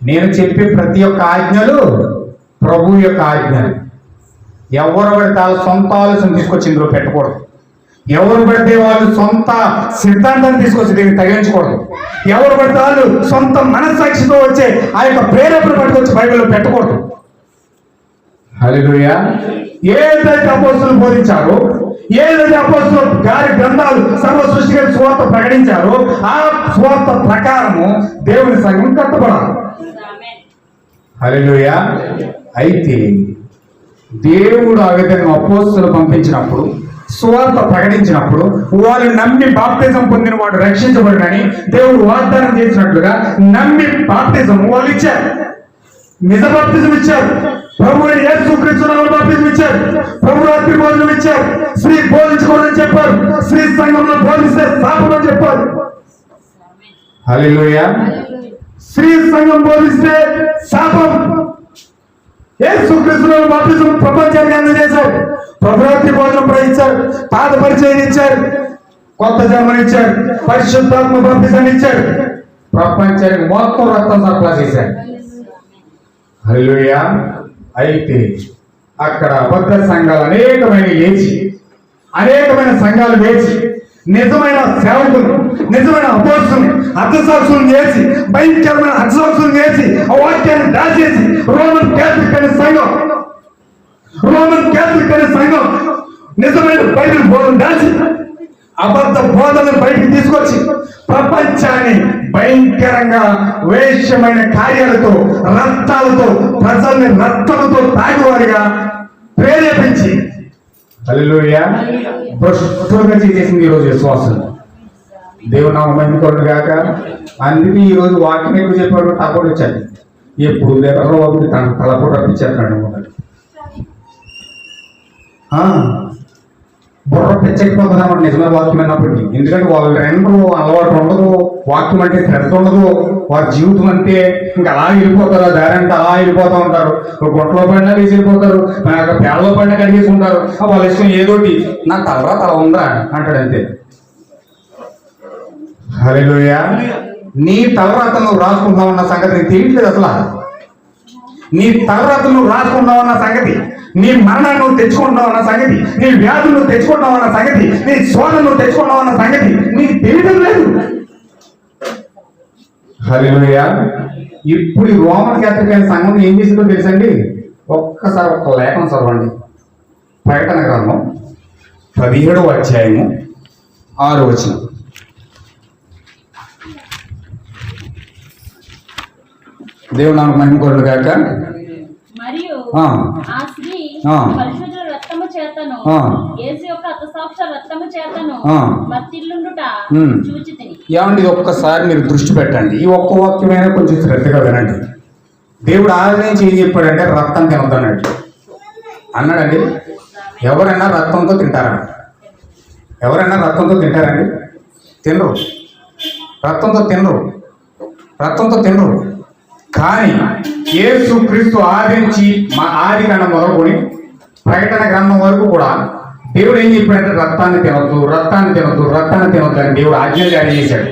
నేను చెప్పే ప్రతి ఒక్క ఆజ్ఞలు ప్రభు యొక్క ఆజ్ఞలు. ఎవరు పడితే వాళ్ళ సొంత ఆలోచన తీసుకొచ్చి ఇందులో పెట్టకూడదు. ఎవరు పడితే వాళ్ళు సొంత సిద్ధాంతాన్ని తీసుకొచ్చి దీన్ని తగ్గించకూడదు. ఎవరు పడితే వాళ్ళు సొంత మనస్సాక్షితో వచ్చే ఆ యొక్క ప్రేరేపణ పట్టుకొచ్చి బైబిల్లో పెట్టకూడదు. హల్లెలూయా. ఏదైతే అపోస్తలులు బోధించారో, ఏదైతే అపోస్తలులు గారి గ్రంథాలు సర్వ సృష్టికి సువార్త ప్రకటించారో ఆ సువార్త ప్రకారము దేవుని సంఘం కట్టబడాలి. హల్లెలూయా. అయితే దేవుడు ఆ విధంగా అపోస్తలులు పంపించినప్పుడు, సువార్త ప్రకటించినప్పుడు వాళ్ళు నమ్మి బాప్తిజం పొందిన వాడు రక్షించబడినని దేవుడు వాగ్దానం చేసినట్లుగా నమ్మి బాప్తిజం వాళ్ళు ఇచ్చారు. నిజ బాప్తిజం ఇచ్చారు. ప్రభు యేసుక్రీస్తు నామములో బాప్తిజం ఇచ్చారు. ప్రభు రాత్రి భోజనం ఇచ్చారు. స్త్రీ బోధించకూడదని చెప్పారు. స్త్రీ సంఘంలో బోధిస్తే శాపం అని చెప్పారు. హల్లెలూయా. స్త్రీ సంఘం బోధిస్తే శాపం. యేసుక్రీస్తు నామములో బాప్తిజం ప్రపంచానికి అందజేశారు. ప్రభు రాత్రి భోజనం ప్రవహించారు. పాద పరిచయం ఇచ్చారు. కొత్త జన్మను ఇచ్చారు. పరిశుద్ధాత్మ బాప్తిజాన్ని ఇచ్చారు. ప్రపంచానికి మొత్తం రక్తం సరఫరా చేశారు. హల్లెలూయా. అయితే అక్కడ అబద్ధ సంఘాలు అనేకమైన సంఘాలు లేచి నిజమైన సేవకులు, నిజమైన అపోస్తలుని, అర్థశాస్త్రులను చేసి, భయంకరమైన అర్థశాస్త్రులను చేసి ఆ వాక్యాన్ని దాచేసి రోమన్ క్యాథలిక్ అనే సంఘం నిజమైన బైబిల్ బోధన దాచి అబద్ధ బోధనను బయటికి తీసుకొచ్చి ప్రపంచాన్ని భయంకరంగా వేష్యమైన కార్యాలతో, రక్తాలతో, ప్రజల్ని రక్తంతో తాగువారిగా ప్రేరేపించి హల్లెలూయా భ్రష్టులుగా చేసేసింది ఈరోజు విశ్వాసం. దేవుడు నామం మహిమకరుడు గాక. అందుకే ఈరోజు వాక్యం ఎక్కువ చెప్పారు. తప్పుడు వచ్చాను ఎప్పుడు ఎవరో తన తలపూట రప్పించేస్తున్నాడు. బుర్ర పెచ్చకపోతున్నామండి నిజమైన వాక్యం అన్నప్పటికీ. ఎందుకంటే వాళ్ళు రెండు అలవాటు ఉండదు, వాక్యం అంటే శ్రద్ధ ఉండదు. వారి జీవితం అంతే, ఇంకా అలా వెళ్ళిపోతారు, ఆ దారి అంటే అలా వెళ్ళిపోతూ ఉంటారు. ఒక గుట్టలో పడినా వేసి వెళ్ళిపోతారు, పేడలో పడినా కడిగేసుకుంటారు. వాళ్ళ ఇష్టం ఏదోటి, నాకు తలరా తల ఉందా అంటాడు అంతే. హల్లెలూయా. నీ తలరాత నువ్వు రాసుకుంటావు అన్న సంగతి నీకు తెలియట్లేదు అసలు. నీ తలరాత నువ్వు రాసుకుంటావు అన్న సంగతి, నీ మరణాన్ని నువ్వు తెచ్చుకుంటావు అన్న సంగతి, నీ వ్యాధులు నువ్వు తెచ్చుకుంటావు అన్న సంగతి, నీ శోధ నువ్వు తెచ్చుకుంటావు అన్న సంగతి నీకు తెలియడం లేదు. హల్లెలూయా. ఇప్పుడు ఈ రోమన్ క్యాథలిక్ సంఘం ఏం చేసిందో తెలుసండి? ఒక్కసారి ఒక్క లేఖనం చదవండి. ప్రకటన గ్రంథం 17వ అధ్యాయము 6వ వచనం. దేవుడు నాకు మహిమ కొరడు గాక. మరియు ఆ స్త్రీ ఆ. పరిశుద్ధ రక్తము చేతను ఆ. యేసు యొక్క హతసాక్ష రక్తము చేతను ఆ. మత్తిల్లుండుట ఉమ్. చూచితిని. ఏమండి, ఇది ఒక్కసారి మీరు దృష్టి పెట్టండి. ఈ ఒక్క వాక్యమైనా కొంచెం శ్రద్ధగా వినండి. దేవుడు ఆది నుంచి ఏం చెప్పాడంటే రక్తం తినొద్దన్నాడు అన్నాడండి. ఎవరైనా రక్తంతో తింటారా? ఎవరైనా రక్తంతో తింటారండి? తినరు. రక్తంతో తినరు. రక్తంతో తినరు. కానీ యేసు క్రీస్తు ఆది నుంచి ఆది గ్రంథం మొదలుకొని ప్రకటన గ్రంథం వరకు కూడా దేవుడు ఏం చెప్పాడంటే రక్తాన్ని తినొద్దు, రక్తాన్ని తినొద్దు, రక్తాన్ని తినొద్దు అని దేవుడు ఆజ్ఞ జారీ చేశాడు.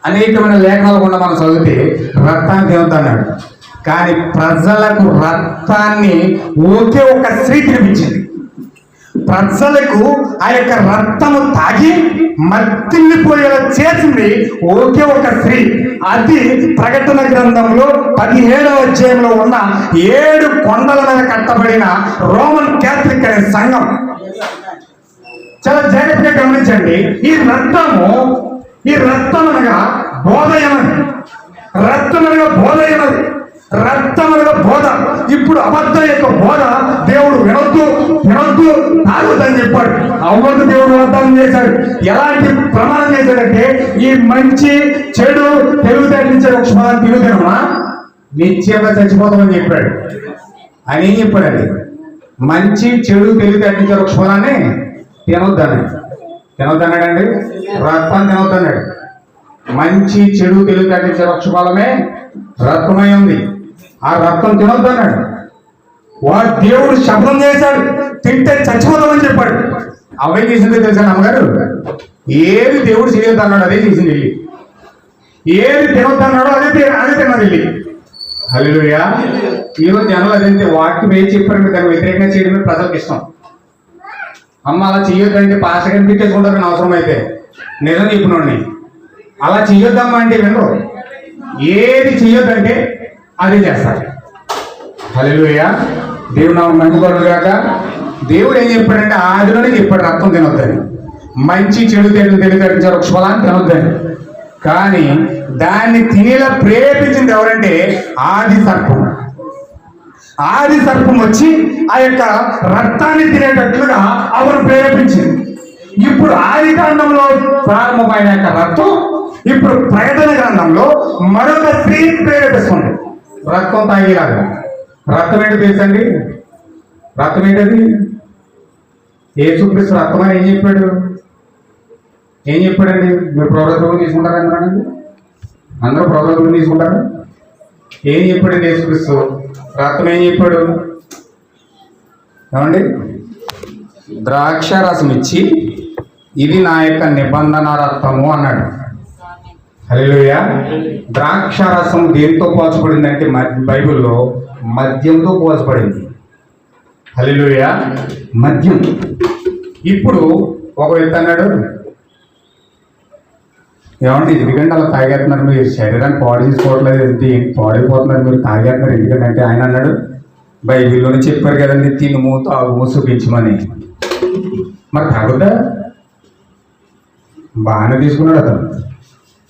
అనేకమైన లేఖనాలు కూడా మనం చదివితే రక్తాన్ని తినొద్దు అన్నాడు. కానీ ప్రజలకు రక్తాన్ని ఒకే ఒక స్త్రీ తినిపించింది. ప్రజలకు ఆ యొక్క రక్తము తాగి మత్తిల్లిపోయేలా చేసింది ఒకే ఒక స్త్రీ. అది ప్రకటన గ్రంథంలో 17వ అధ్యాయంలో ఉన్న 7 కొండల మీద కట్టబడిన రోమన్ క్యాథలిక్ అనే సంఘం. చాలా జాగ్రత్తగా గమనించండి. ఈ రక్తం అనగా బోధయనది. రక్తం అనగా బోధయనది. రక్తం అనగా బోధ. ఇప్పుడు అబద్ధం యొక్క బోధ దేవుడు వినొద్దు తాగొద్దని చెప్పాడు. అవ్వద్దు దేవుడు వాగ్దానం చేశాడు. ఎలాంటి ప్రమాణం చేశాడంటే ఈ మంచి చెడు తెలివితేటలించే ఒక ఫలాన్ని తిరుగుతామా నిశ్చయంగా చచ్చిపోతామని చెప్పాడు. అని ఏం చెప్పాడు? మంచి చెడు తెలివితేటలించే ఒక ఫలాన్ని తినొద్దన్నాడండి. రక్తాన్ని తినొద్దన్నాడు. మంచి చెడు తెలివితేటలించే వృక్షఫలమే రక్తమై ఉంది. ఆ రక్తం తినొద్దన్నాడు. వాడు దేవుడు శబ్దం చేశాడు, తింటే చచ్చిపోతామని చెప్పాడు. అవే చేసింది తెలుసా అమ్మగారు? ఏది దేవుడు చేయొద్దు అన్నాడు అదే చేసింది వెళ్ళి. ఏది తినొద్దు అన్నాడో అదే తిన్నది వెళ్ళి. హల్లెలూయా. ఈరోజు జనాలు అదంతే. వాక్యం ఏం చెప్పారంటే దాన్ని వ్యతిరేకంగా చేయడమే ప్రజలకు ఇష్టం. అమ్మ అలా చేయొద్దంటే పాస్టర్ తిట్టేసుకుంటారని అవసరం అయితే నిజం చెప్పినోడిని. అలా చేయొద్దమ్మా అంటే వినరు. ఏది చేయొద్దంటే అదే చేస్తారు. హల్లెలూయా. దేవుడు నాకు మహిమ కలుగుగాక. దేవుడు ఏం చెప్పాడంటే ఆదిలోనే చెప్పాడు రక్తం తినొద్దని, మంచి చెడు తెలియకరించారు ఒక ఫలాన్ని తినొద్దని. కానీ దాన్ని తినేలా ప్రేరేపించింది ఎవరంటే ఆది సర్పం. ఆది సర్పం వచ్చి ఆ యొక్క రక్తాన్ని తినేటట్లుగా అవరు ప్రేరేపించింది. ఇప్పుడు ఆది కాండంలో ప్రారంభమైన యొక్క రక్తం ఇప్పుడు ప్రకటన గ్రంథంలో మరొక స్త్రీ ప్రేరేపిస్తుంది రక్తం తాగేలాగా. రక్తం ఏంటో తెలుసండి? రక్తం ఏంటది? యేసుక్రీస్తు రక్తం అని ఏం చెప్పాడండి? మీరు ప్రభుత్వం తీసుకుంటారా? అందరూ ప్రభుత్వం తీసుకుంటారా? ఏం చెప్పాడు యేసుక్రీస్తు? రక్తం ఏం చెప్పాడు? ఏమండి? ద్రాక్ష రసం ఇచ్చి ఇది నా యొక్క నిబంధన రక్తము అన్నాడు. హల్లెలూయా. ద్రాక్ష రసం దేంతో పోల్చబడింది అంటే బైబిల్లో మద్యంతో పోల్చబడింది. హల్లెలూయా. మద్యం. ఇప్పుడు ఒక వ్యక్తి అన్నాడు, ఏమంటే ఎందుకంటే అలా తాగేస్తున్నారు, మీరు శరీరాన్ని పాడు చేసుకోవట్లేదు, ఏంటి పాడైపోతున్నారు, మీరు తాగేస్తున్నారు ఎందుకంటే అంటే ఆయన అన్నాడు, బైబిల్లోనే చెప్పారు కదండి తినుము తాగుము చూపించమని. మరి తాగుద్దా? బాగానే తీసుకున్నాడు అతను.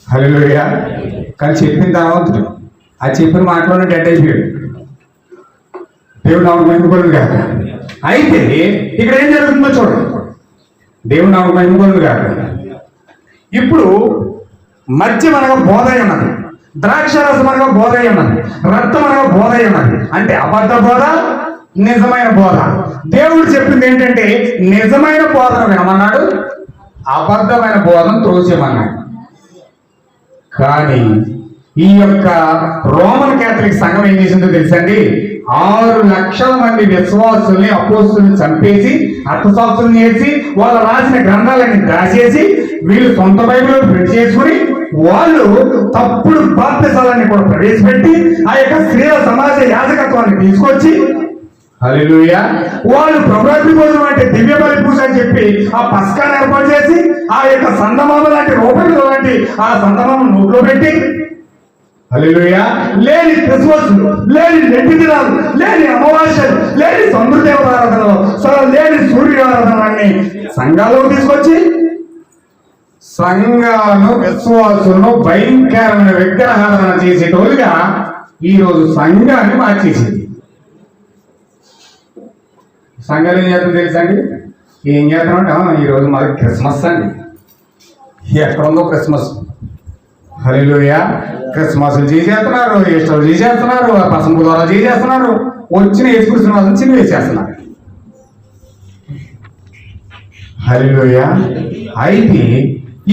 హల్లెలూయా. కానీ చెప్పిన ధనవంతుడు ఆ చెప్పిన మాటలోనే డెడ్ అయిపోయాడు. దేవుడు నాకు మహిమకొలును కాక. అయితే ఇక్కడ ఏం జరుగుతుందో చూడండి. దేవుడు నాకు మహిమకొలును కాక. ఇప్పుడు మద్యం అనగా బోధ ఉన్నది, ద్రాక్షరసం అనగా బోధ ఉన్నది, రక్తం అనగా బోధ ఉన్నది. అంటే అబద్ధ బోధ, నిజమైన బోధ. దేవుడు చెప్పింది ఏంటంటే నిజమైన బోధన వినమన్నాడు, అబద్ధమైన బోధన త్రోసేమన్నాడు. కానీ ఈ యొక్క రోమన్ క్యాథలిక్ సంఘం ఏం చేసిందో తెలుసండి, 6 లక్షల మంది విశ్వాసుల్ని అపోస్తుల్ని చంపేసి అర్థశాస్త్రం చేసి వాళ్ళు రాసిన గ్రంథాలన్నీ దాచేసి వీళ్ళు సొంత బైబిల్ ప్రింట్ చేసుకుని వాళ్ళు తప్పుడు బాప్తిసాలని కూడా ప్రవేశపెట్టి ఆ యొక్క స్త్రీల సమాజ యాజకత్వాన్ని తీసుకొచ్చి హల్లెలూయా వాళ్ళు ప్రభుత్వ భోజనం అంటే దివ్య బలి పూజ అని చెప్పి ఆ పస్కాన్ని ఏర్పాటు చేసి ఆ యొక్క సందమామ లాంటి రూపాయలు లాంటి ఆ సందమామ నోట్లో పెట్టి హల్లెలూయా లేని క్రిస్మస్ లేని నెట్టి దినాలు లేని అమావాస్యలు లేని చంద్రదేవత ఆరాధనలు లేని సూర్యుడు ఆరాధనని సంఘాల్లో తీసుకొచ్చి సంఘాలను విశ్వాసులను భయంకరమైన విగ్రహారాధన చేసేటోళ్ళుగా ఈరోజు సంఘాన్ని మార్చేసింది. సంఘాలు ఏం చేస్తాం తెలుసండి, ఏం చేస్తామంటే ఈరోజు మాది క్రిస్మస్ అండి, ఎక్కడుందో క్రిస్మస్. హల్లెలూయా క్రిస్మస్ చేసేస్తున్నారు, ఈస్టర్ చేసేస్తున్నారు, పసంపు ద్వారా చేసేస్తున్నారు, వచ్చిన యేసుక్రీస్తు చిన్న వేసేస్తున్నారు. హల్లెలూయా అయితే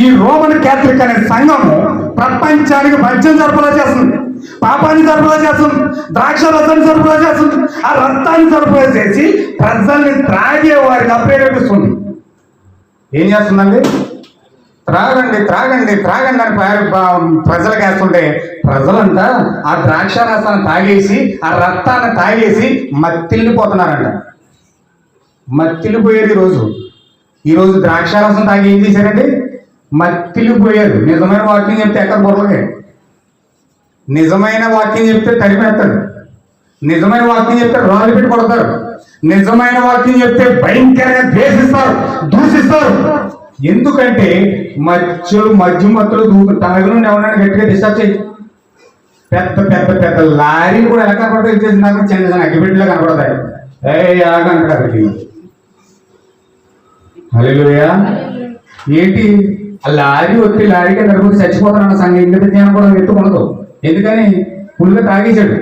ఈ రోమన్ క్యాథలిక్ అనే సంఘము ప్రపంచానికి మద్యం సరఫరా చేస్తుంది, పాపాన్ని సరఫరా చేస్తుంది, ద్రాక్ష రసాన్ని సరఫరా చేస్తుంది, ఆ రక్తాన్ని సరఫరా చేసి ప్రజల్ని త్రాగే వారికి ప్రేరేపిస్తుంది. ఏం చేస్తుందండి, త్రాగండి త్రాగండి త్రాగండి అని ప్రజలకు వేస్తుంటే ప్రజలంతా ఆ ద్రాక్ష రసాన్ని తాగేసి ఆ రక్తాన్ని తాగేసి మత్తిల్లిపోతున్నారంట. మత్తిల్లిపోయారు ఈరోజు ద్రాక్ష రసం తాగి ఏం చేశారండి, మత్తిల్లిపోయారు. నిజమైన వాక్యం చెప్తే ఎక్కడ బొర్రలకే, నిజమైన వాక్యం చెప్తే తరిమేస్తారు, నిజమైన వాక్యం చెప్తే రాళ్ళు పెట్టి కొడతారు, నిజమైన వాక్యం చెప్తే భయంకరంగా ద్వేషిస్తారు, దూషిస్తారు. ఎందుకంటే మధ్యమత్తులు తనగ నుండి ఎవరైనా గట్టిగా డిస్టర్బ్ చేయి. పెద్ద పెద్ద పెద్ద లారీలు కూడా ఎలా కనపడతాయి చేసిన చిన్న చిన్న అగ్గిపెట్టిలో కనపడతాయి. అంటారు హల్లెలూయా ఏంటి ఆ లారీ వచ్చి లారీగా నడుపుకి చచ్చిపోతానన్న సంగతి ఇంగిత జ్ఞానం కూడా ఎత్తుకున్నదు. ఎందుకని ఫుల్గా తాగేశాడు.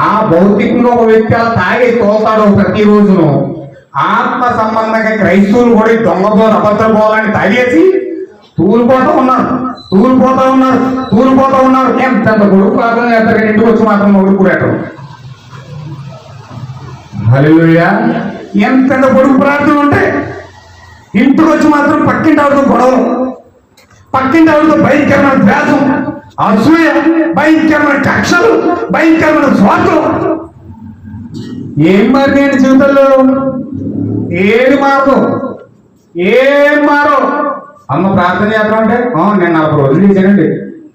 ఆ భౌతికంగా ఒక వ్యక్తి అలా తాగేసి తోతాడు ప్రతిరోజును. ఆత్మ సంబంధంగా క్రైస్తవులు కూడా దొంగపోలు అబద్ధాలు పోవాలని తాగేసి తూలిపోతూ ఉన్నారు. ఎంత కొడుకు ప్రార్థన చేస్తారు, ఇంటికి వచ్చి మాత్రం మొగుడు కూడాడు. హల్లెలూయా ఎంత పొడుగు ప్రార్థన ఉంటే ఇంటికి వచ్చి మాత్రం పక్కింటి ఆవిడతో గొడవలు, పక్కింటి ఆవిడతో భయంకరమైన ద్వేషం, అసూయ, భయంకరమైన కక్షలు, భయంకరమైన స్వార్థం. ఏం మారినాయండి జీవితంలో? ఏది మారదు, ఏం మారో. అమ్మ ప్రార్థన చేద్దాం అంటే నేను 40 రోజులు చేశానండి,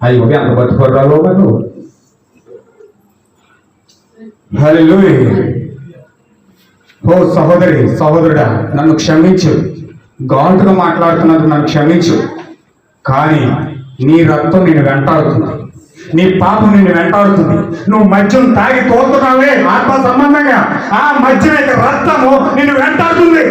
అయ్యో ఎంత బతుకురాలో కాదు. హల్లెలూయా. ఓ సహోదరి సహోదరుడా, నన్ను క్షమించు, ఘాటుగా మాట్లాడుతున్నందుకు నన్ను క్షమించు. కానీ నీ రక్తం నిన్ను వెంటాడుతుంది, నీ పాపం నిన్ను వెంటాడుతుంది. నువ్వు మద్యం తాగి తోలుతున్నావే ఆత్మ సంబంధంగా, ఆ మద్యం యొక్క రక్తము నిన్ను వెంటాడుతుంది.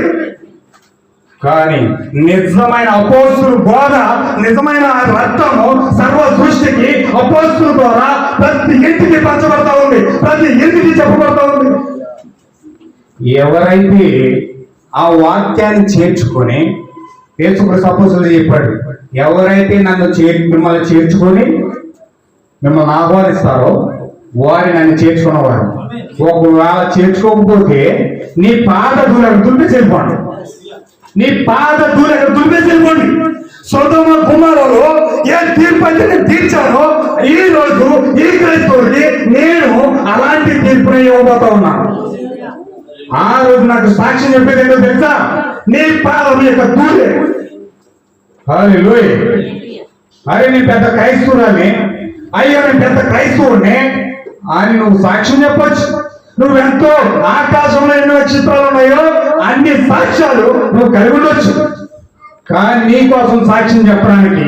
కానీ నిజమైన అపోస్తుల బోధ, నిజమైన రక్తము సర్వ సృష్టికి అపోస్తుల ద్వారా ప్రతి ఇంటికి పంచబడతా ఉంది, ప్రతి ఇంటికి చెప్పబడతా ఉంది. ఎవరైతే ఆ వాక్యాన్ని చేర్చుకొని, యేసుక్రీస్తు అపోస్తులు చెప్పాడు, ఎవరైతే మిమ్మల్ని చేర్చుకొని మిమ్మల్ని ఆహ్వానిస్తారో వారి నన్ను చేర్చుకున్నవారు. ఒకవేళ చేర్చుకోకపోతే నీ పాద దూరం దులిపేసిపోండి, నీ పాద దూరం దులిపేసిపోండి. సొదొమ కుమారులో ఏ తీర్పు అయితే నేను తీర్చానో ఈ రోజు ఈ క్రైస్తవుడికి నేను అలాంటి తీర్పుని ఇవ్వబోతా ఉన్నాను. ఆ రోజు నాకు సాక్ష్యం చెప్పేది ఏంటో తెలుసా? నీ పాదం యొక్క దూరే. హల్లెలూయా. అరే నేను పెద్ద క్రైస్తవురాని, అయ్యో నేను పెద్ద క్రైస్తవుడిని అని నువ్వు సాక్ష్యం చెప్పొచ్చు. నువ్వెంతో ఆకాశంలో ఎన్నో నక్షత్రాలు ఉన్నాయో అన్ని సాక్ష్యాలు నువ్వు కలిగి ఉండొచ్చు. కానీ నీ కోసం సాక్ష్యం చెప్పడానికి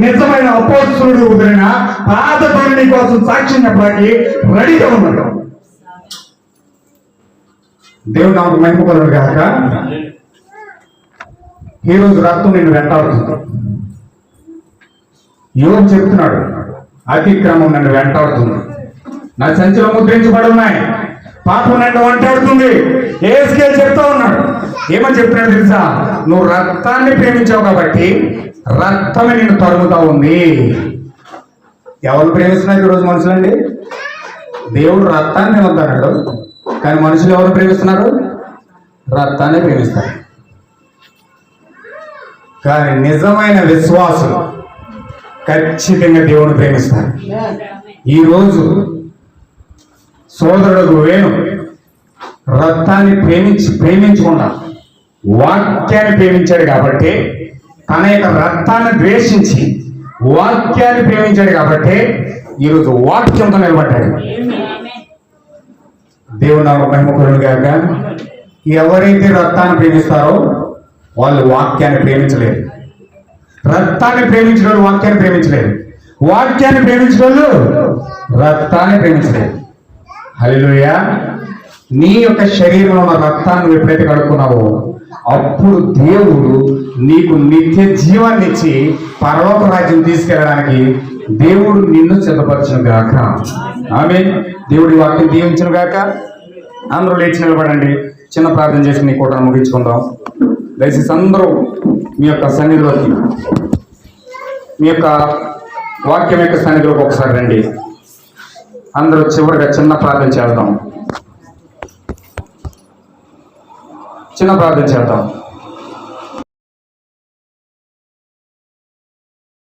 నిజమైన అపోస్తులుడు వదిలిన పాదతోడు నీ కోసం సాక్ష్యం చెప్పడానికి రెడీగా ఉన్నాడు. దేవుడు నాకు మహిమ కలుగును గాక. ఈ రోజు రక్తం నిన్ను వెంటాడుతుంది. యోబు చెప్తున్నాడు, అతిక్రమం నన్ను వెంటాడుతుంది, నా సంచిలో ముద్రించబడి ఉన్నాయి, పాపం నన్ను వెంటాడుతుంది. యేసుకేలు చెప్తా ఉన్నాడు. ఏమని చెప్తున్నాడు తెలుసా? నువ్వు రక్తాన్ని ప్రేమించావు కాబట్టి రక్తమే నిన్ను తరుముతా ఉంది. ఎవరు ప్రేమిస్తున్నారు ఈరోజు మనుషులండి? దేవుడు రక్తాన్ని తినొద్దన్నాడు, కానీ మనుషులు ఎవరు ప్రేమిస్తున్నారు? రక్తాన్ని ప్రేమిస్తారు. కానీ నిజమైన విశ్వాసులు ఖచ్చితంగా దేవుని ప్రేమిస్తారు. ఈరోజు సోదరుడు వేణు రక్తాన్ని ప్రేమించకుండా వాక్యాన్ని ప్రేమించాడు కాబట్టి, తన యొక్క రక్తాన్ని ద్వేషించి వాక్యాన్ని ప్రేమించాడు కాబట్టి ఈరోజు వాక్యంతో నిలబడ్డాడు. దేవుని నామమున మహిమ కలుగును గాక. ఎవరైతే రక్తాన్ని ప్రేమిస్తారో వాళ్ళు వాక్యాన్ని ప్రేమించలేరు. రక్తాన్ని ప్రేమించిన వాళ్ళు వాక్యాన్ని ప్రేమించలేరు. వాక్యాన్ని ప్రేమించిన వాళ్ళు రక్తాన్ని ప్రేమించలేరు. హల్లెలూయా. నీ యొక్క శరీరంలో ఉన్న రక్తాన్ని నువ్వు ఎప్పుడైతే కడుక్కున్నావో అప్పుడు దేవుడు నీకు నిత్య జీవాన్ని ఇచ్చి పరలోక రాజ్యం తీసుకెళ్ళడానికి దేవుడు నిన్ను సిద్ధపరచును గాక. ఆమేన్. దేవుడి వాక్యం దీవించును గాక. అందరూ లేచి నిలబడండి. చిన్న ప్రార్థన చేసి నీ కూటను ముగించుకుందాం. దయచేసి అందరూ మీ యొక్క సన్నిధిలోకి, మీ యొక్క వాక్యం యొక్క సన్నిధిలోకి ఒకసారి రండి. అందరూ చివరిగా చిన్న ప్రార్థన చేద్దాం.